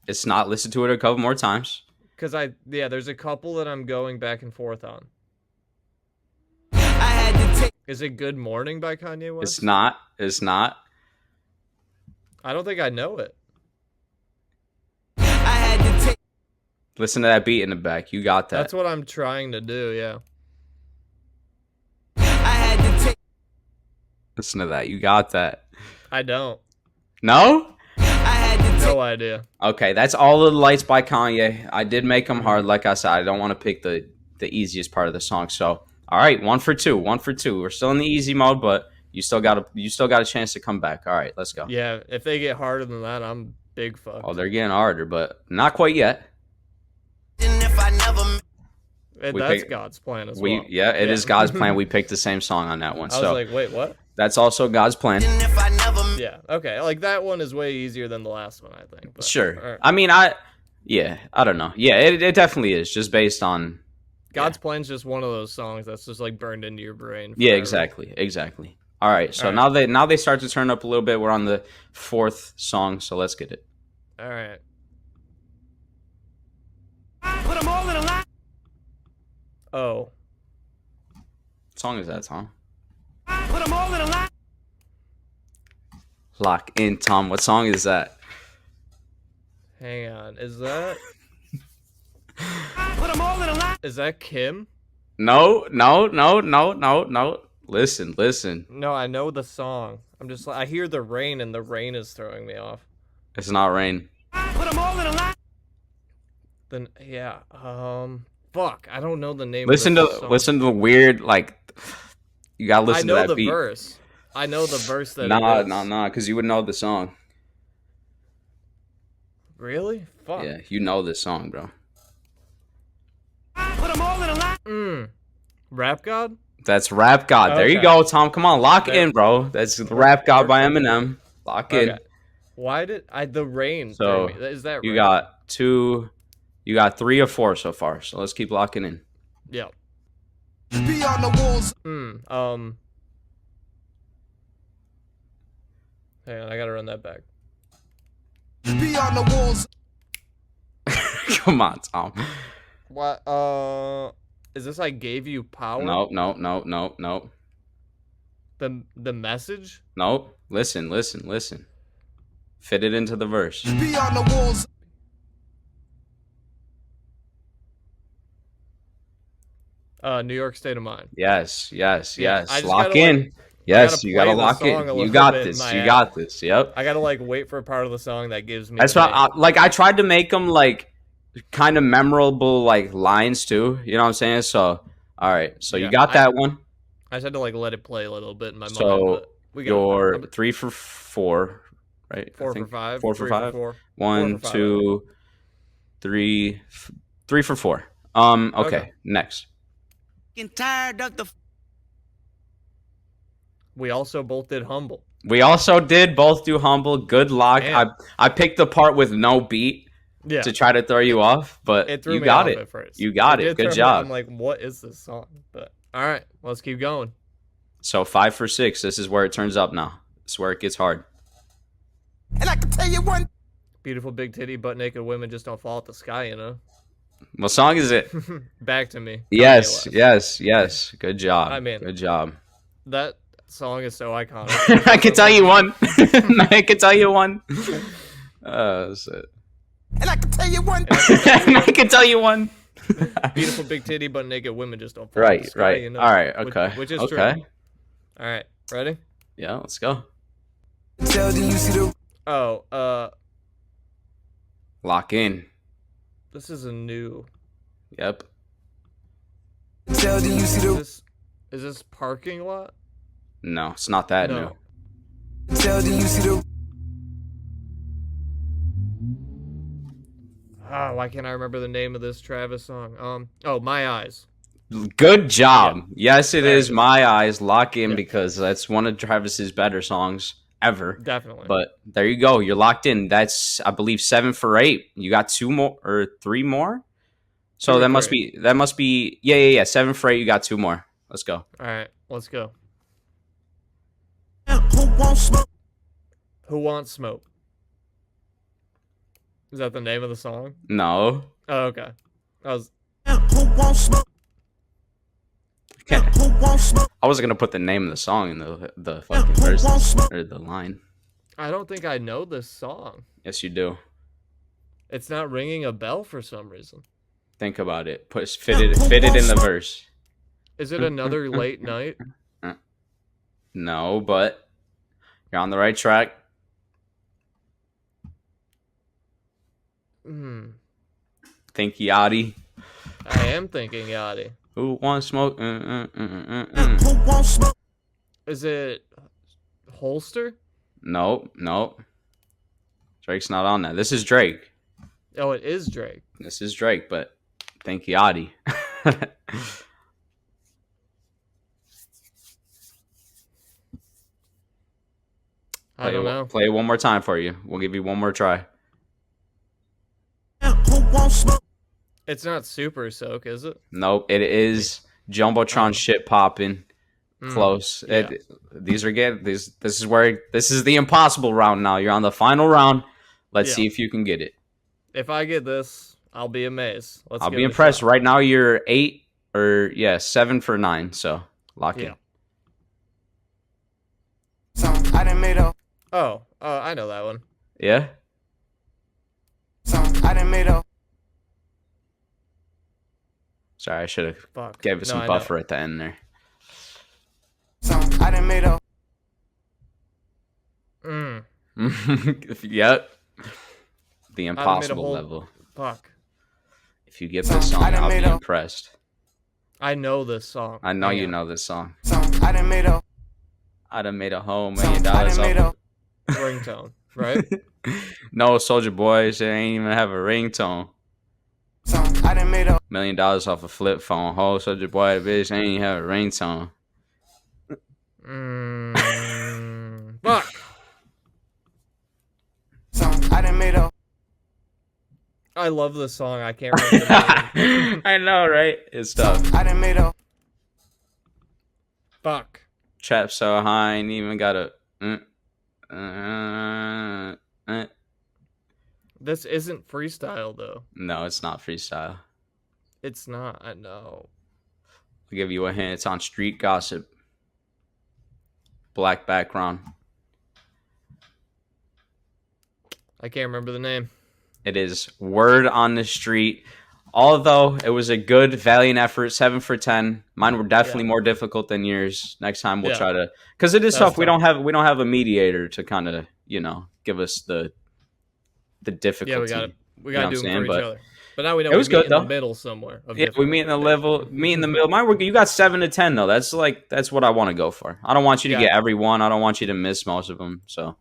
B: It's not. Listen to it a couple more times.
A: Because there's a couple that I'm going back and forth on.
E: I had to take.
A: Is it Good Morning by Kanye West?
B: It's not. It's not.
A: I don't think I know it.
E: I had to take.
B: Listen to that beat in the back. You got that.
A: That's what I'm trying to do, yeah.
E: I had to take.
B: Listen to that. You got that.
A: I don't.
B: No?
E: I had to take.
A: No idea.
B: Okay, that's All of the Lights by Kanye. I did make them hard. Like I said, I don't want to pick the easiest part of the song. So, all right, 1 for 2. 1 for 2. We're still in the easy mode, but you still got a chance to come back. All right, let's go.
A: Yeah, if they get harder than that, I'm big fucked.
B: Oh, they're getting harder, but not quite yet.
E: If I never.
A: That's God's Plan as well.
B: Yeah, it is God's Plan. We picked the same song on that one.
A: I was like, wait, what?
B: That's also God's Plan.
E: If I never.
A: Yeah, okay. Like, that one is way easier than the last one, I think. But,
B: Sure.
A: right.
B: I mean, I don't know. Yeah, it definitely is, just based on...
A: God's Plan's just one of those songs that's just, like, burned into your brain.
B: Yeah, exactly. All right, so now they start to turn up a little bit. We're on the 4th song, so let's get it.
A: All right.
E: Put them all in a line.
A: Oh.
B: What song is that, Tom?
E: Put them all in a line.
B: Lock in, Tom. What song is that?
A: Hang on. Is that...
E: Put them all in a line.
A: Is that Kim?
B: No. Listen.
A: No, I know the song. I'm just like, I hear the rain, and the rain is throwing me off.
B: It's not Rain.
E: Put them all in a line.
A: Then, yeah. Fuck. I don't know the name
B: Listen
A: of the song.
B: to the weird, like... You gotta listen to that beat.
A: I know the verse. I know the verse that
B: Nah, because you would know the song.
A: Really? Fuck.
B: Yeah, you know this song, bro.
E: Put them all in a line.
A: Rap God?
B: That's Rap God. There you go, Tom. Come on, lock in, bro. That's Rap God by Eminem. Lock in.
A: Why did the rain?
B: So
A: is that
B: you
A: right?
B: got 2, You got 3 or 4 so far, so let's keep locking in.
A: Yeah.
C: Beyond the walls.
A: Hang on, I gotta run that back.
C: Beyond the walls.
B: Come on, Tom.
A: What? Is this I Gave You Power?
B: Nope.
A: The Message?
B: Nope. Listen. Fit it into the verse.
C: Beyond the walls.
A: New York State of Mind.
B: Yes.
A: I just
B: Lock
A: gotta,
B: in.
A: like,
B: Yes,
A: I
B: you
A: gotta
B: gotta
A: play the
B: lock
A: song a
B: in.
A: little
B: You got
A: bit in
B: this.
A: my
B: You
A: head.
B: got this. Yep.
A: I gotta like wait for a part of the song that gives me.
B: That's why, I tried to make them like kind of memorable, like lines too. You know what I'm saying? So, all right. So you got that one.
A: I just had to like let it play a little bit in my mind.
B: So
A: But we got
B: you're 3 for 4, right?
A: 4 for 5.
B: 4 for 5.
A: 4.
B: 1,
A: 4 for 5,
B: 2, 3, 3 for 4. Okay. Next.
E: Tired of the
A: We also both did Humble.
B: We also did both do Humble. Good luck.
A: Man.
B: I picked the part with no beat
A: Yeah.
B: to try to throw you off, but
A: It threw
B: you
A: me
B: got
A: off
B: it.
A: at first.
B: You got it.
A: did
B: Good
A: throw me-
B: job.
A: I'm like, what is this song? But all right, let's keep going.
B: So 5 for 6. This is where it turns up now. This is where it gets hard.
C: And I can tell you one.
A: Beautiful big titty, butt naked women just don't fall at the sky, you know.
B: What song is it?
A: Back to Me. Kanye
B: Yes.
A: West.
B: Good job.
A: I mean-
B: good job.
A: That song is so iconic.
B: I can tell you one. I can tell you one. That's it.
C: And I can tell you one.
B: I can tell you one.
A: Beautiful big titty, butt naked women just don't fall at the sky,
B: Right.
A: you know.
B: All right. Okay.
A: Which is
B: okay.
A: true. All right, ready?
B: Yeah. Let's go.
C: Tell do you see the
A: Oh,
B: Lock in.
A: this is a new.
B: Yep.
C: tell do you see the
A: Is this Parking Lot?
B: No, it's not that
A: No.
B: new.
C: tell do you see the
A: Why can't I remember the name of this Travis song? Oh, My Eyes.
B: Good job. Yes, it
A: Very
B: is
A: good.
B: My Eyes. Lock in
A: Yeah.
B: because that's one of Travis's better songs ever.
A: Definitely.
B: But there you go. You're locked in. That's, I believe, 7 for 8. You got 2 more or 3 more. So
A: 2 or
B: that must
A: 3.
B: be yeah. 7 for 8. You got 2 more. Let's go.
A: All right, let's go.
E: who won't smoke.
A: Who Wants Smoke? Is that the name of the song?
B: No.
A: Oh, okay. I was.
E: Who won't smoke.
B: Okay.
E: Who won't smoke.
B: I wasn't gonna put the name of the song in the fucking verse or the line.
A: I don't think I know this song.
B: Yes, you do.
A: It's not ringing a bell for some reason.
B: Think about it. Fit it in the verse.
A: Is it Another Late Night?
B: No, but you're on the right track. Think Yachty.
A: I am thinking Yachty.
B: Who wants smoke?
E: Who won't smoke.
A: Is it Holster?
B: Nope. Drake's not on that. This is Drake.
A: Oh, it is Drake.
B: This is Drake, but think Yachty.
A: I don't know.
B: Play it one more time for you. We'll give you one more try.
E: Who won't smoke.
A: It's not Super Soak, is it?
B: Nope, it is Jumbotron shit popping. Close.
A: Yeah.
B: These are good. This is the impossible round now. You're on the final round. Let's
A: Yeah.
B: see if you can get it.
A: If I get this, I'll be amazed.
B: I'll be impressed. Right now you're 7 for 9. So lock in.
C: So I done made a
A: Oh, I know that one.
B: Yeah.
C: so I done made a
B: Sorry, I should have
A: Fuck.
B: gave it some
A: I
B: buffer
A: know.
B: at the end there.
C: so I done made a
B: Yep. The
A: made a
B: impossible
A: whole-
B: level.
A: Fuck.
B: If you get this song,
C: I done
B: I'll be
C: made a-
B: impressed.
A: I know this song.
B: I know
A: Hang
B: you
A: on.
B: know this song.
C: so I done made a
B: I done made a whole $1
C: so
B: million
C: I done made
B: off.
C: a
A: Ringtone, right?
B: No, Soldier Boy, they ain't even have a ringtone.
C: so I done made a
B: $1 million off a flip phone. Whole Soldier Boy, bitch, ain't even have a ringtone.
A: Fuck.
C: so I done made a
A: I love this song. I can't remember the name.
B: I know, right? It's tough.
E: I done made a
A: Fuck.
B: Trap so high, ain't even got a.
A: This isn't freestyle though.
B: No, it's not freestyle.
A: It's not. I know.
B: I'll give you a hint. It's on Street Gossip. Black background.
A: I can't remember the name.
B: It is Word on the Street. Although it was a good, valiant effort, 7 for 10. Mine were definitely more difficult than yours. Next time we'll try to, because it is tough. We don't have a mediator to kind of give us the difficulty.
A: Yeah, we got to do them for each other. But now we know
B: it was good,
A: in the middle somewhere.
B: Yeah, we meet in the middle. Mine you got 7 to 10 though. That's what I want to go for. I don't want you to get every one. I don't want you to miss most of them. So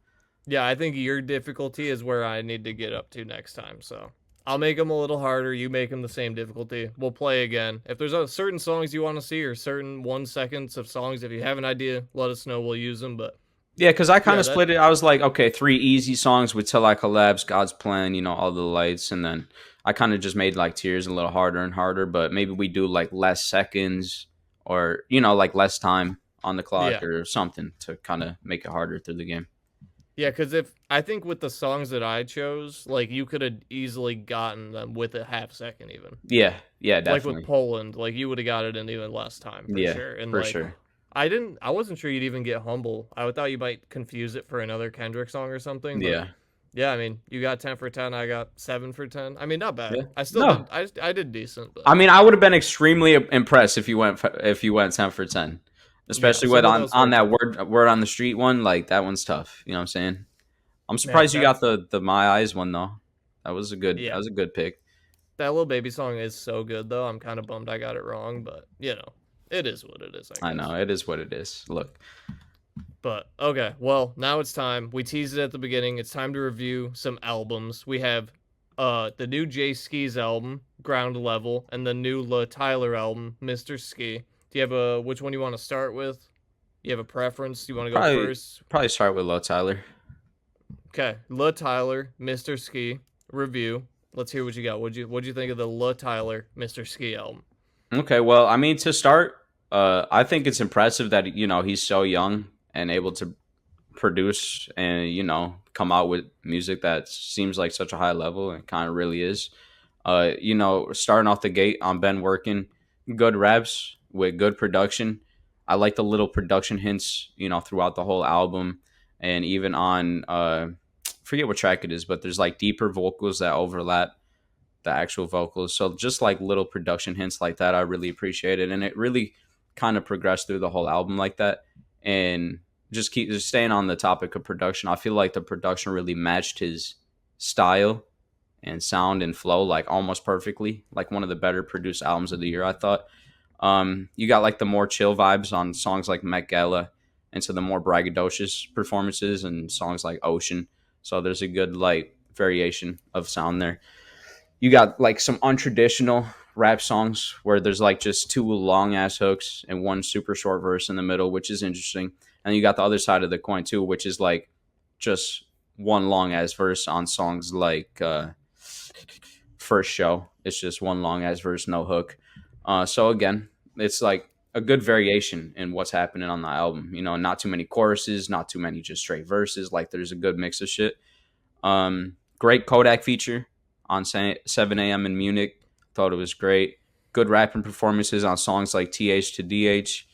A: yeah, I think your difficulty is where I need to get up to next time. So I'll make them a little harder. You make them the same difficulty. We'll play again. If there's certain songs you want to see or certain 1 seconds of songs, if you have an idea, let us know. We'll use them. But
B: yeah, because I kind of split it. I was like, okay, 3 easy songs with Till I Collapse, God's Plan, all the lights, and then I kind of just made like Tears a little harder and harder. But maybe we do like less seconds or like less time on the clock or something to kind of make it harder through the game.
A: Yeah, because I think with the songs that I chose, like you could have easily gotten them with a half second even.
B: Yeah, definitely.
A: Like with Poland, like you would have got it in even less time for sure. And
B: for sure.
A: I wasn't sure you'd even get Humble. I thought you might confuse it for another Kendrick song or something. But yeah, I mean, you got 10 for 10. I got 7 for 10. I mean, not bad. Yeah. I did decent. But...
B: I mean, I would have been extremely impressed if you went 10 for 10. Especially with on that word on the street one, like that one's tough. You know what I'm saying? I'm surprised you got the My Eyes one though. That was a good pick.
A: That Lil Baby song is so good though. I'm kind of bummed I got it wrong, but it is what it is. I
B: know it is what it is. Look.
A: But okay, well now it's time. We teased it at the beginning. It's time to review some albums. We have the new Jae Skeese album, Ground Level, and the new Luh Tyler album, Mr. Ski. Do you have which one you want to start with? You have a preference? You want to go first?
B: Probably start with Luh Tyler.
A: Okay, Luh Tyler, Mr. Ski review. Let's hear what you got. What'd you think of the Luh Tyler, Mr. Ski album?
B: Okay, well, I mean, to start, I think it's impressive that he's so young and able to produce and come out with music that seems like such a high level and kind of really is. Starting off the gate on Ben Workin', good raps with good production. I like the little production hints, throughout the whole album, and even on forget what track it is, but there's like deeper vocals that overlap the actual vocals. So just like little production hints like that, I really appreciate it, and it really kind of progressed through the whole album like that. And just staying on the topic of production, I feel like the production really matched his style and sound and flow like almost perfectly. Like one of the better produced albums of the year, I thought. You got like the more chill vibes on songs like Met Gala, and so the more braggadocious performances and songs like Ocean. So there's a good like variation of sound there. You got like some untraditional rap songs where there's like just 2 long ass hooks and 1 super short verse in the middle, which is interesting. And you got the other side of the coin too, which is like just 1 long ass verse on songs like First Show. It's just 1 long ass verse, no hook. So again, it's like a good variation in what's happening on the album. Not too many choruses, not too many just straight verses. Like there's a good mix of shit. Great Kodak feature on 7 a.m. in Munich. Thought it was great. Good rapping performances on songs like TH to DH.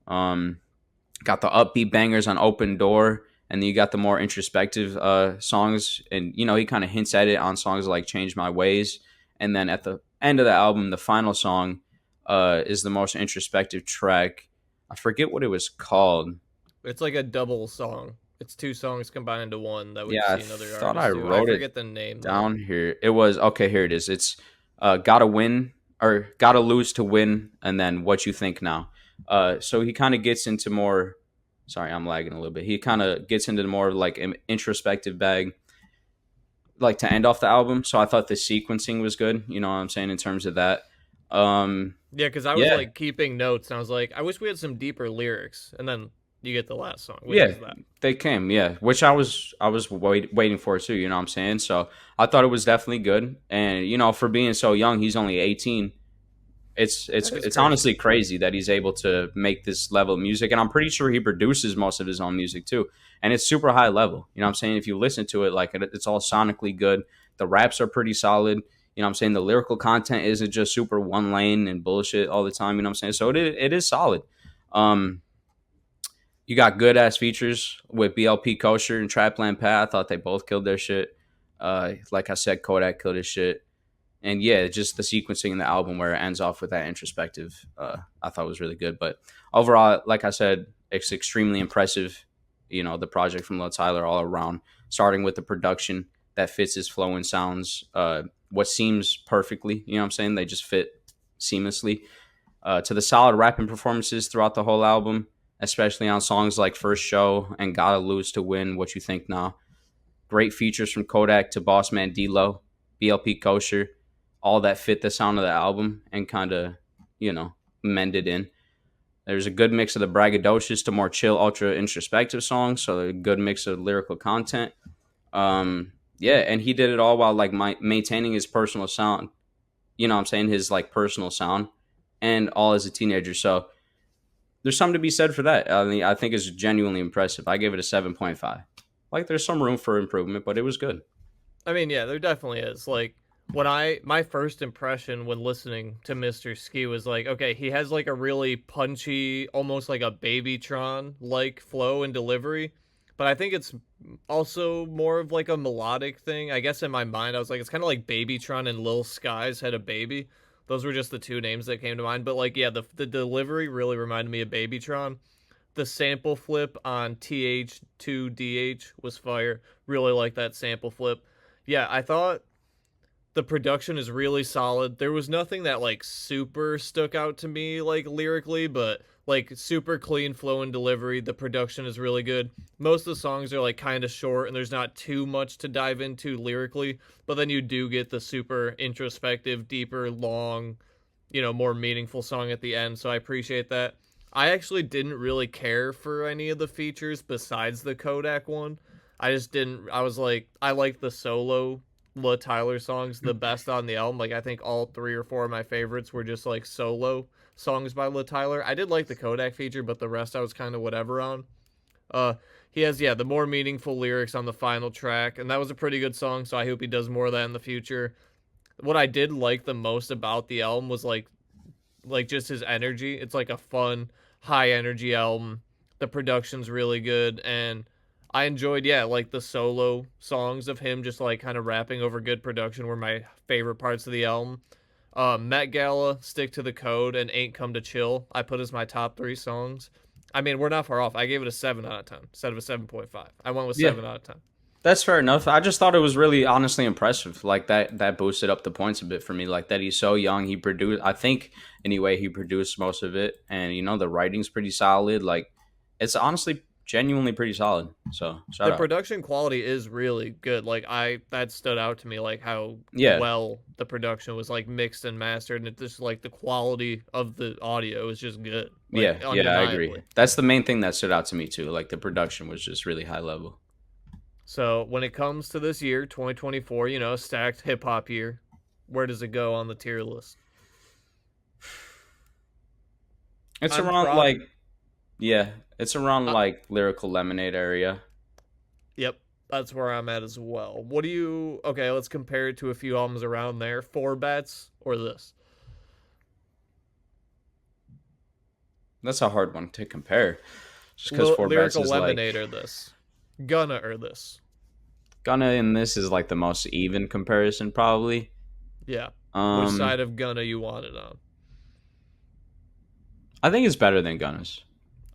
B: Got the upbeat bangers on Open Door. And then you got the more introspective songs. And, he kind of hints at it on songs like Change My Ways. And then at the end of the album, the final song is the most introspective track. I forget what it was called.
A: It's like a double song. It's 2 songs combined into one that we've seen other artists
B: thought I
A: do.
B: wrote
A: I forget the name
B: down here. It was okay. Here it is. It's Gotta Win or Gotta Lose to Win, and then What You Think Now. So he kind of gets into more. Sorry, I'm lagging a little bit. He kind of gets into the more like an introspective bag, like to end off the album. So I thought the sequencing was good. You know what I'm saying in terms of that.
A: Yeah, because I was like keeping notes, and I was like, I wish we had some deeper lyrics. And then you get the last song. Which is that?
B: They came, which I was waiting for too, you know what I'm saying? So I thought it was definitely good. And you know, for being so young, he's only 18. It's
A: crazy.
B: honestly crazy that he's able to make this level of music, and I'm pretty sure he produces most of his own music too. And it's super high level. You know what I'm saying? If you listen to it, like it's all sonically good. The raps are pretty solid. You know what I'm saying? The lyrical content isn't just super one lane and bullshit all the time, you know what I'm saying? So it is solid. You got good ass features with BLP Kosher and Trapland Pat. I thought they both killed their shit. Like I said, Kodak killed his shit. And yeah, just the sequencing in the album where it ends off with that introspective, I thought was really good. But overall, like I said, it's extremely impressive. You know, the project from Lil Tyler all around, starting with the production that fits his flow and sounds, what seems perfectly. You know what I'm saying? They just fit seamlessly. To the solid rapping performances throughout the whole album, especially on songs like First Show and Gotta Lose to Win, What You Think Now. Great features from Kodak to Bossman D-Lo, BLP Kosher, all that fit the sound of the album and kind of, you know, mended in. There's a good mix of the braggadocious to more chill, ultra introspective songs, so a good mix of lyrical content. Yeah, and he did it all while like maintaining his personal sound. You know what I'm saying? His like personal sound and all as a teenager. So there's something to be said for that. I mean, I think it's genuinely impressive. I gave it a 7.5. Like, there's some room for improvement, but it was good.
A: I mean, yeah, there definitely is. Like, my first impression when listening to Mr. Ski was like, okay, he has like a really punchy, almost like a Babytron like flow and delivery, but I think it's also more of like a melodic thing. I guess in my mind, I was like, it's kind of like Babytron and Lil Skies had a baby. Those were just the two names that came to mind. But like, yeah, the delivery really reminded me of Babytron. The sample flip on TH2DH was fire. Really like that sample flip. Yeah, I thought the production is really solid. There was nothing that like super stuck out to me like lyrically, but like super clean flow and delivery. The production is really good. Most of the songs are like kind of short and there's not too much to dive into lyrically, but then you do get the super introspective, deeper, long, you know, more meaningful song at the end. So I appreciate that. I actually didn't really care for any of the features besides the Kodak one. I was like, I like the solo Lil Tyler songs the best on the album. Like, I think all 3 or 4 of my favorites were just like solo songs by Lil Tyler. I did like the Kodak feature, but the rest I was kind of whatever on. He has, the more meaningful lyrics on the final track, and that was a pretty good song, so I hope he does more of that in the future. What I did like the most about the album was like just his energy. It's like a fun, high energy album. The production's really good, and I enjoyed, like the solo songs of him just like kind of rapping over good production were my favorite parts of the album. Met Gala, Stick to the Code, and Ain't Come to Chill, I put as my top 3 songs. I mean, we're not far off. I gave it a 7 out of 10 instead of a 7.5. I went with 7 out of 10.
B: That's fair enough. I just thought it was really honestly impressive. Like that boosted up the points a bit for me. Like that he's so young. He produced, I think anyway, he produced most of it. And you know, the writing's pretty solid. Like it's honestly genuinely pretty solid. So shout
A: the
B: out.
A: Production quality is really good. Like that stood out to me, like how well the production was like mixed and mastered, and it just like the quality of the audio is just good. Like,
B: I agree. That's the main thing that stood out to me too. Like the production was just really high level.
A: So when it comes to this year, 2024, you know, stacked hip hop year, where does it go on the tier list?
B: It's around like Lyrical Lemonade area.
A: Yep, that's where I'm at as well. Okay, let's compare it to a few albums around there. 4 Bats or this?
B: That's a hard one to compare. Just because 4 Bats is
A: Lemonade or this? Gunna or this?
B: Gunna and this is like the most even comparison probably.
A: Yeah. Which side of Gunna you want it on?
B: I think it's better than Gunna's.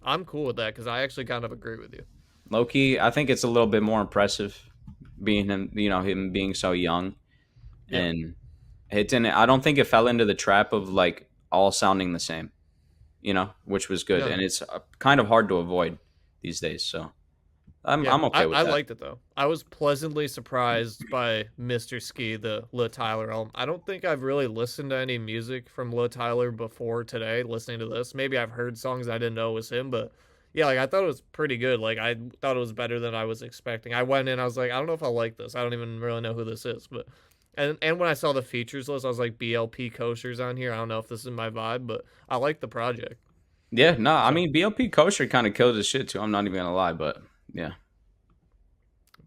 A: I'm cool with that because I actually kind of agree with you.
B: Low-key, I think it's a little bit more impressive being him, you know, him being so young. Yeah. And it didn't, I don't think it fell into the trap of like all sounding the same, you know, which was good. Yeah. And it's kind of hard to avoid these days. So I'm okay with that.
A: I liked it though. I was pleasantly surprised by Mr. Ski, the Lil Tyler album. I don't think I've really listened to any music from Lil Tyler before today, listening to this. Maybe I've heard songs I didn't know was him, but Yeah, like I thought it was pretty good. Like I thought it was better than I was expecting. I went in, I was like, I don't know if I like this. I don't even really know who this is, but and when I saw the features list, I was like, BLP Kosher's on here. I don't know if this is my vibe, but I like the project.
B: Yeah, no, I
A: So,
B: mean BLP Kosher kind of killed his shit too. I'm not even gonna lie, but yeah.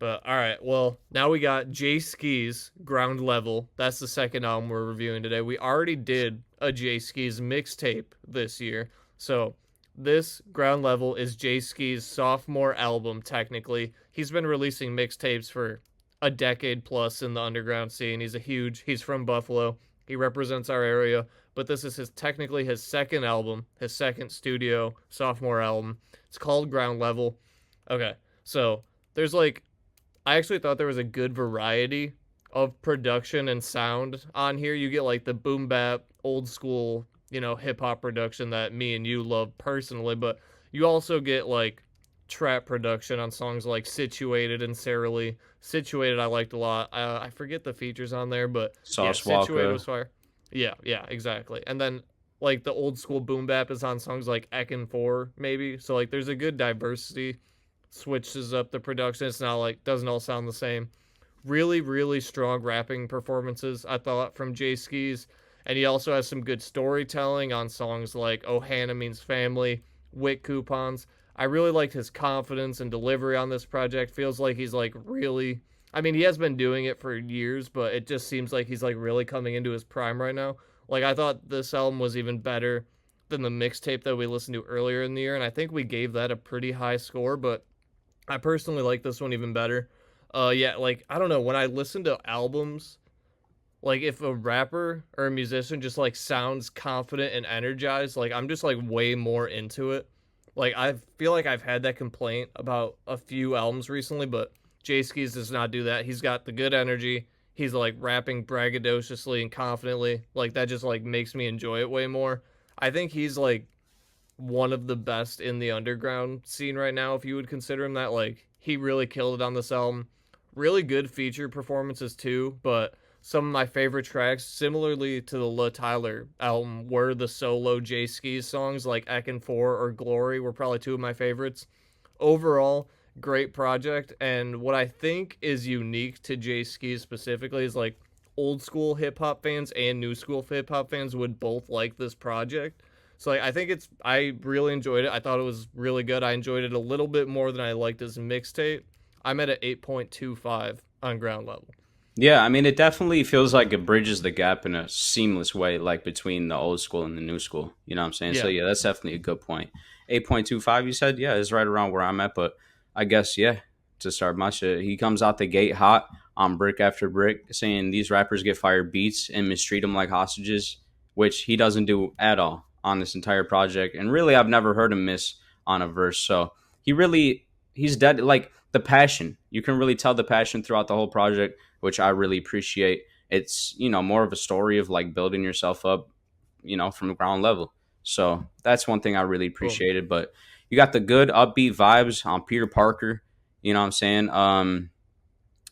A: but all right, well now we got Jae Skeese Ground Level. That's the second album we're reviewing today. We already did a Jae Skeese mixtape this year, so this Ground Level is Jae Skeese' sophomore album. Technically, he's been releasing mixtapes for a decade plus in the underground scene. He's from Buffalo. He represents our area, but this is technically his second album, his second studio sophomore album. It's called Ground Level. Okay, so there's like I actually thought there was a good variety of production and sound on here. You get like the boom bap, old school, hip hop production that me and you love personally, but you also get like trap production on songs like Situated and Sarah Lee. Situated I liked a lot. I forget the features on there, but yeah,
B: Sauce
A: Situated
B: Walker.
A: was fire. Yeah, exactly. And then like the old school boom bap is on songs like Ekin 4 maybe. So like there's a good diversity, switches up the production. It's not like doesn't all sound the same. Really, really strong rapping performances, I thought, from Jae Skeese. And he also has some good storytelling on songs like Oh Hannah Means Family, Wick Coupons. I really liked his confidence and delivery on this project. Feels like he's like really, I mean, he has been doing it for years, but it just seems like he's like really coming into his prime right now. Like I thought this album was even better than the mixtape that we listened to earlier in the year, and I think we gave that a pretty high score, but I personally like this one even better. Yeah, like I don't know, when I listen to albums, like if a rapper or a musician just like sounds confident and energized, like I'm just like way more into it. Like I feel like I've had that complaint about a few albums recently, but Jae Skeese does not do that. He's got the good energy. He's like rapping braggadociously and confidently. Like that just like makes me enjoy it way more. I think he's like one of the best in the underground scene right now, if you would consider him that. Like he really killed it on this album. Really good feature performances too, but some of my favorite tracks, similarly to the Luh Tyler album, were the solo Jae Skeese songs like Ekin 4 or Glory were probably two of my favorites. Overall, great project, and what I think is unique to Jae Skeese specifically is like old school hip hop fans and new school hip hop fans would both like this project. So like I really enjoyed it. I thought it was really good. I enjoyed it a little bit more than I liked his mixtape. I'm at an 8.25 on Ground Level.
B: Yeah, I mean, it definitely feels like it bridges the gap in a seamless way, like between the old school and the new school. You know what I'm saying? So,
A: Yeah.
B: yeah, that's definitely a good point. 8.25, you said? Yeah, it's right around where I'm at. But I guess, yeah, to start my shit, he comes out the gate hot on brick after brick, saying these rappers get fired beats and mistreat them like hostages, which he doesn't do at all on this entire project. And really, I've never heard him miss on a verse. So he's dead. Like the passion, you can really tell the passion throughout the whole project, which I really appreciate. It's, more of a story of like building yourself up, from the ground level. So that's one thing I really appreciated. But you got the good upbeat vibes on Peter Parker. You know what I'm saying?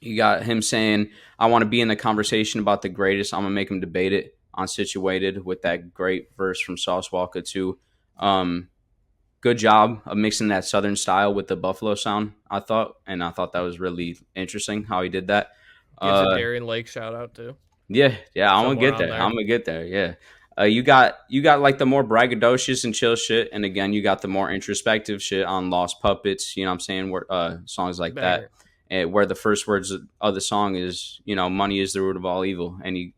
B: You got him saying, I want to be in the conversation about the greatest. I'm going to make him debate it on Situated with that great verse from Sauce Walker too. Good job of mixing that Southern style with the Buffalo sound, I thought. And I thought that was really interesting how he did that.
A: Gives a Darien Lake shout out too.
B: Yeah, I'm gonna
A: Somewhere
B: get
A: on
B: there.
A: there.
B: I'm gonna get there. Yeah. You got like the more braggadocious and chill shit, and again, you got the more introspective shit on Lost Puppets. You know what I'm saying? Where songs like
A: Banger.
B: that, and where the first words of the song is, money is the root of all evil, and he,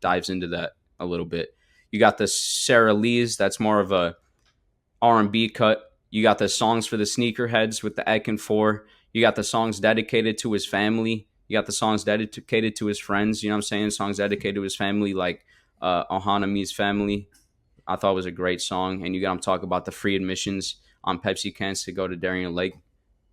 B: dives into that a little bit. You got the Sarah Lee's, that's more of a R&B cut. You got the songs for the sneakerheads with the Ekin 4. You got the songs dedicated to his family. You got the songs dedicated to his friends. You know what I'm saying? Songs dedicated to his family, like Ohana Me's Family. I thought was a great song. And you got him talk about the free admissions on Pepsi cans to go to Darien Lake,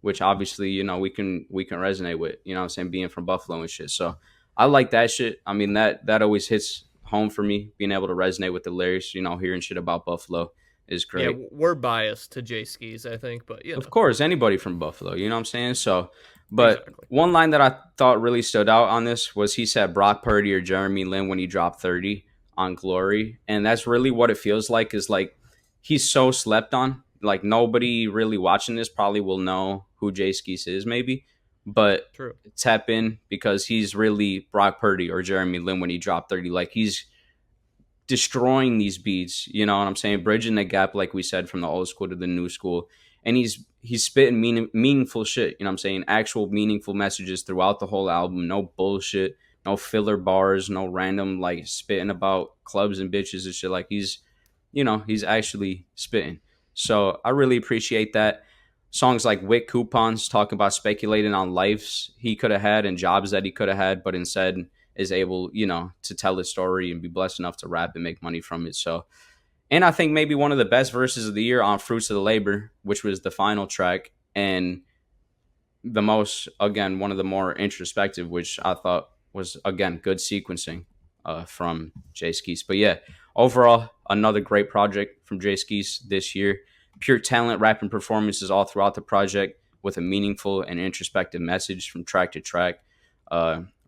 B: which obviously, we can resonate with, you know what I'm saying, being from Buffalo and shit. So I like that shit. I mean, that always hits home for me, being able to resonate with the lyrics, hearing shit about Buffalo is great.
A: Yeah, we're biased to Jae Skeese, I think, but
B: Of course, anybody from Buffalo, you know what I'm saying? So, but
A: Exactly.
B: one line that I thought really stood out on this was he said Brock Purdy or Jeremy Lin when he dropped 30 on Glory. And that's really what it feels like, is like he's so slept on like nobody really watching this probably will know who Jae Skeese is, maybe, but
A: True.
B: tap in because he's really Brock Purdy or Jeremy Lin when he dropped 30. Like he's destroying these beats, you know what I'm saying? Bridging the gap, like we said, from the old school to the new school. And he's spitting meaningful shit, you know what I'm saying? Actual meaningful messages throughout the whole album. No bullshit, no filler bars, no random like spitting about clubs and bitches and shit. Like he's, you know, he's actually spitting. So I really appreciate that. Songs like Wick Coupons talking about speculating on lives he could have had and jobs that he could have had, but instead is able, you know, to tell his story and be blessed enough to rap and make money from it. So, and I think maybe one of the best verses of the year on Fruits of the Labor, which was the final track, and the most, again, one of the more introspective, which I thought was, again, good sequencing from Jae Skeese. But yeah, overall, another great project from Jae Skeese this year. Pure talent, rapping performances all throughout the project with a meaningful and introspective message from track to track.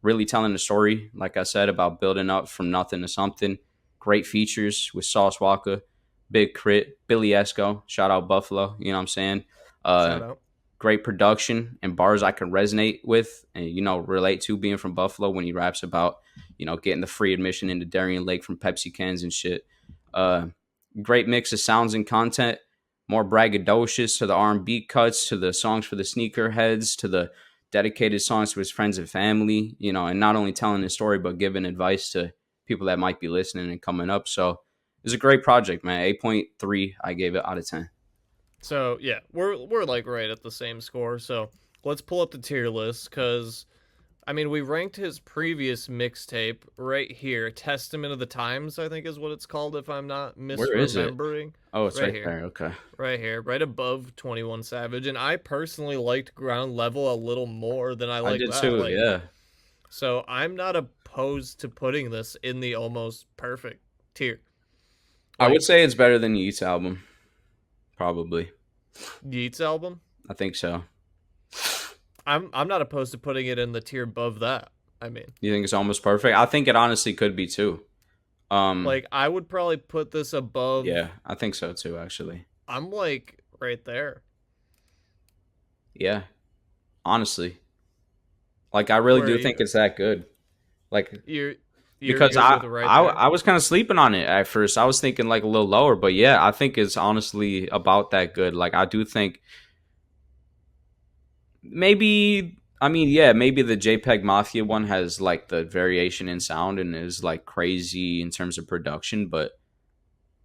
B: Really telling the story, like I said, about building up from nothing to something. Great features with Sauce Walka, Big Crit, Billy Esco, shout out Buffalo, you know what I'm saying?
A: Shout out.
B: Great production and bars I can resonate with and, you know, relate to being from Buffalo when he raps about, you know, getting the free admission into Darien Lake from Pepsi cans and shit. Great mix of sounds and content, more braggadocious to the R&B cuts, to the songs for the sneakerheads, to the dedicated songs to his friends and family, you know, and not only telling his story, but giving advice to people that might be listening and coming up. So it's a great project, man. 8.3, I gave it out of 10.
A: So yeah, we're like right at the same score. So let's pull up the tier list because, I mean, we ranked his previous mixtape right here, Testament of the Times, I think is what it's called, if I'm not misremembering.
B: Where is it? Oh, it's right
A: here.
B: there. Okay.
A: Right here, right above 21 Savage. And I personally liked Ground Level a little more than I liked
B: I did
A: that.
B: too,
A: Like,
B: yeah.
A: So I'm not opposed to putting this in the almost perfect tier.
B: I would say it's better than Yeats' album. Probably.
A: Yeats' album?
B: I think so.
A: I'm not opposed to putting it in the tier above that. I mean,
B: You think it's almost perfect? I think it honestly could be too.
A: like I would probably put this above.
B: Yeah, I think so too, actually.
A: I'm like right there.
B: Yeah. Honestly. Like I really
A: Where
B: do
A: are
B: think
A: you?
B: it's that good. Like
A: You're
B: because
A: you're
B: I,
A: with it right
B: I
A: there.
B: I was kind of sleeping on it at first. I was thinking like a little lower, but yeah, I think it's honestly about that good. Like I do think maybe maybe the JPEG Mafia one has like the variation in sound and is like crazy in terms of production, but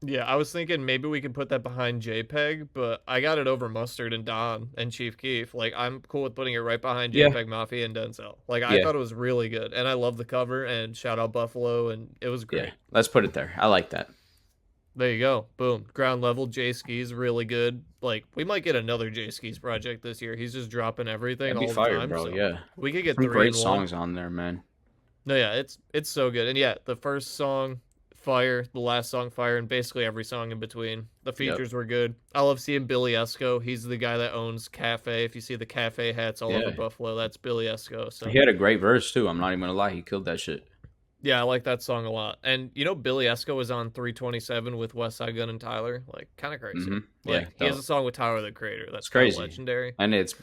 A: Yeah, I was thinking maybe we could put that behind JPEG, but I got it over Mustard and Don and Chief Keef. Like, I'm cool with putting it right behind
B: Yeah.
A: JPEG Mafia and Denzel. Like, I
B: Yeah.
A: thought it was really good, and I love the cover, and shout out Buffalo, and it was great.
B: yeah, let's put it there. I like that.
A: There you go. Boom. Ground level, Jae Skeese, really good. Like, we might get another Jae Skeese project this year. He's just dropping everything
B: That'd be
A: all
B: fire,
A: the time.
B: bro.
A: So
B: Yeah.
A: we could get
B: Some
A: 3
B: great
A: in 1.
B: songs on there, man.
A: No, yeah, it's so good. And yeah, the first song, Fire, the last song, Fire, and basically every song in between. The features were good. I love seeing Billy Esco. He's the guy that owns Cafe. If you see the Cafe hats all over
B: Yeah.
A: Buffalo, that's Billy Esco. So
B: He had a great verse too. I'm not even gonna lie, he killed that shit.
A: yeah, I like that song a lot. And you know, Billy Esco was on 327 with Westside Gun and Tyler. Like, kind of crazy.
B: Mhm.
A: Like,
B: Yeah,
A: he has
B: dope.
A: a song with Tyler the Creator. That's
B: It's
A: kinda
B: crazy.
A: legendary.
B: And it's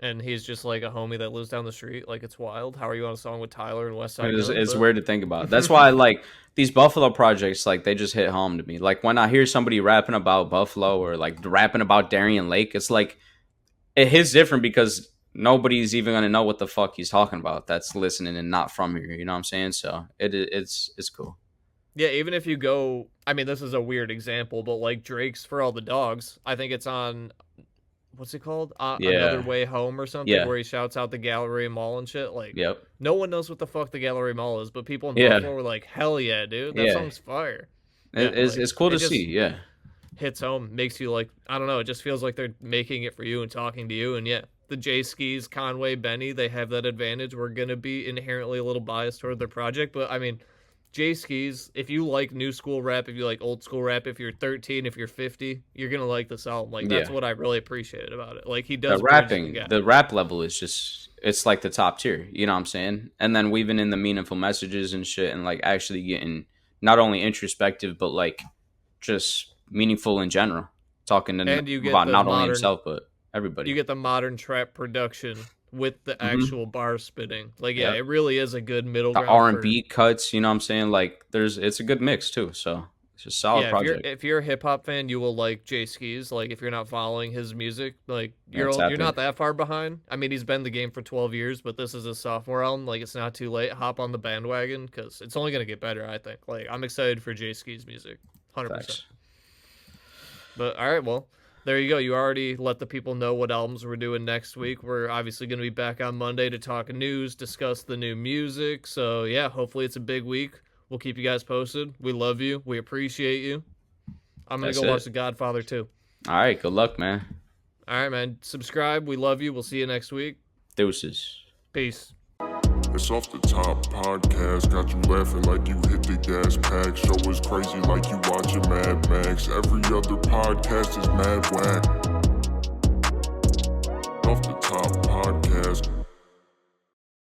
A: And he's just like a homie that lives down the street. Like, it's wild. How are you on a song with Tyler and Westside Gun?
B: it's
A: But-
B: weird to think about. That's why like these Buffalo projects, like they just hit home to me. Like when I hear somebody rapping about Buffalo or like rapping about Darien Lake, it's like it hits different because nobody's even gonna know what the fuck he's talking about. That's listening and not from here. You know what I'm saying? So it's cool.
A: Yeah, even if you go, I mean, this is a weird example, but like Drake's For All the Dogs, I think it's on, what's it called?
B: Yeah.
A: Another Way Home or something,
B: Yeah.
A: where he shouts out the Gallery Mall and shit. Like,
B: Yep.
A: no one knows what the fuck the Gallery Mall is, but people in
B: Yeah.
A: Buffalo were like, hell yeah, dude, that
B: Yeah.
A: song's fire. Yeah,
B: It's
A: like,
B: it's cool
A: it
B: to
A: just
B: see. Yeah.
A: hits home, makes you like, I don't know, it just feels like they're making it for you and talking to you. And yeah, the Jae Skeese, Conway, Benny, they have that advantage. We're going to be inherently a little biased toward their project, but I mean, Jae Skeese, if you like new school rap, if you like old school rap, if you're 13, if you're 50, you're gonna like this album. Like, that's
B: Yeah.
A: what I really appreciated about it. Like, he
B: The
A: does bridge the
B: rapping,
A: gap.
B: the rap level is just it's like the top tier. You know what I'm saying? And then weaving in the meaningful messages and shit, and like actually getting not only introspective but like just meaningful in general. talking
A: And you get
B: about
A: the
B: not only
A: modern-
B: himself but everybody.
A: You get the modern trap production with the actual bar spitting. Like, yeah,
B: Yep.
A: it really is a good middle
B: the
A: ground.
B: R&B cuts, you know what I'm saying? Like it's a good mix too. So it's just a solid project.
A: If you're a hip hop fan, you will like Jae Skeese. Like, if you're not following his music, like you're not that far behind. I mean, he's been in the game for 12 years, but this is his sophomore album. Like, it's not too late. Hop on the bandwagon because it's only gonna get better. I think. Like, I'm excited for Jae Skeese music, 100%.
B: Facts.
A: But all right, well. There you go. You already let the people know what albums we're doing next week. We're obviously going to be back on Monday to talk news, discuss the new music. So, yeah, hopefully it's a big week. We'll keep you guys posted. We love you. We appreciate you. I'm going to go watch The Godfather too.
B: All right. Good luck, man.
A: All right, man. Subscribe. We love you. We'll see you next week.
B: Deuces.
A: Peace.
F: It's Off the Top podcast, got you laughing like you hit the gas pack. Show is crazy like you watching Mad Max. Every other podcast is mad whack. Off the Top podcast.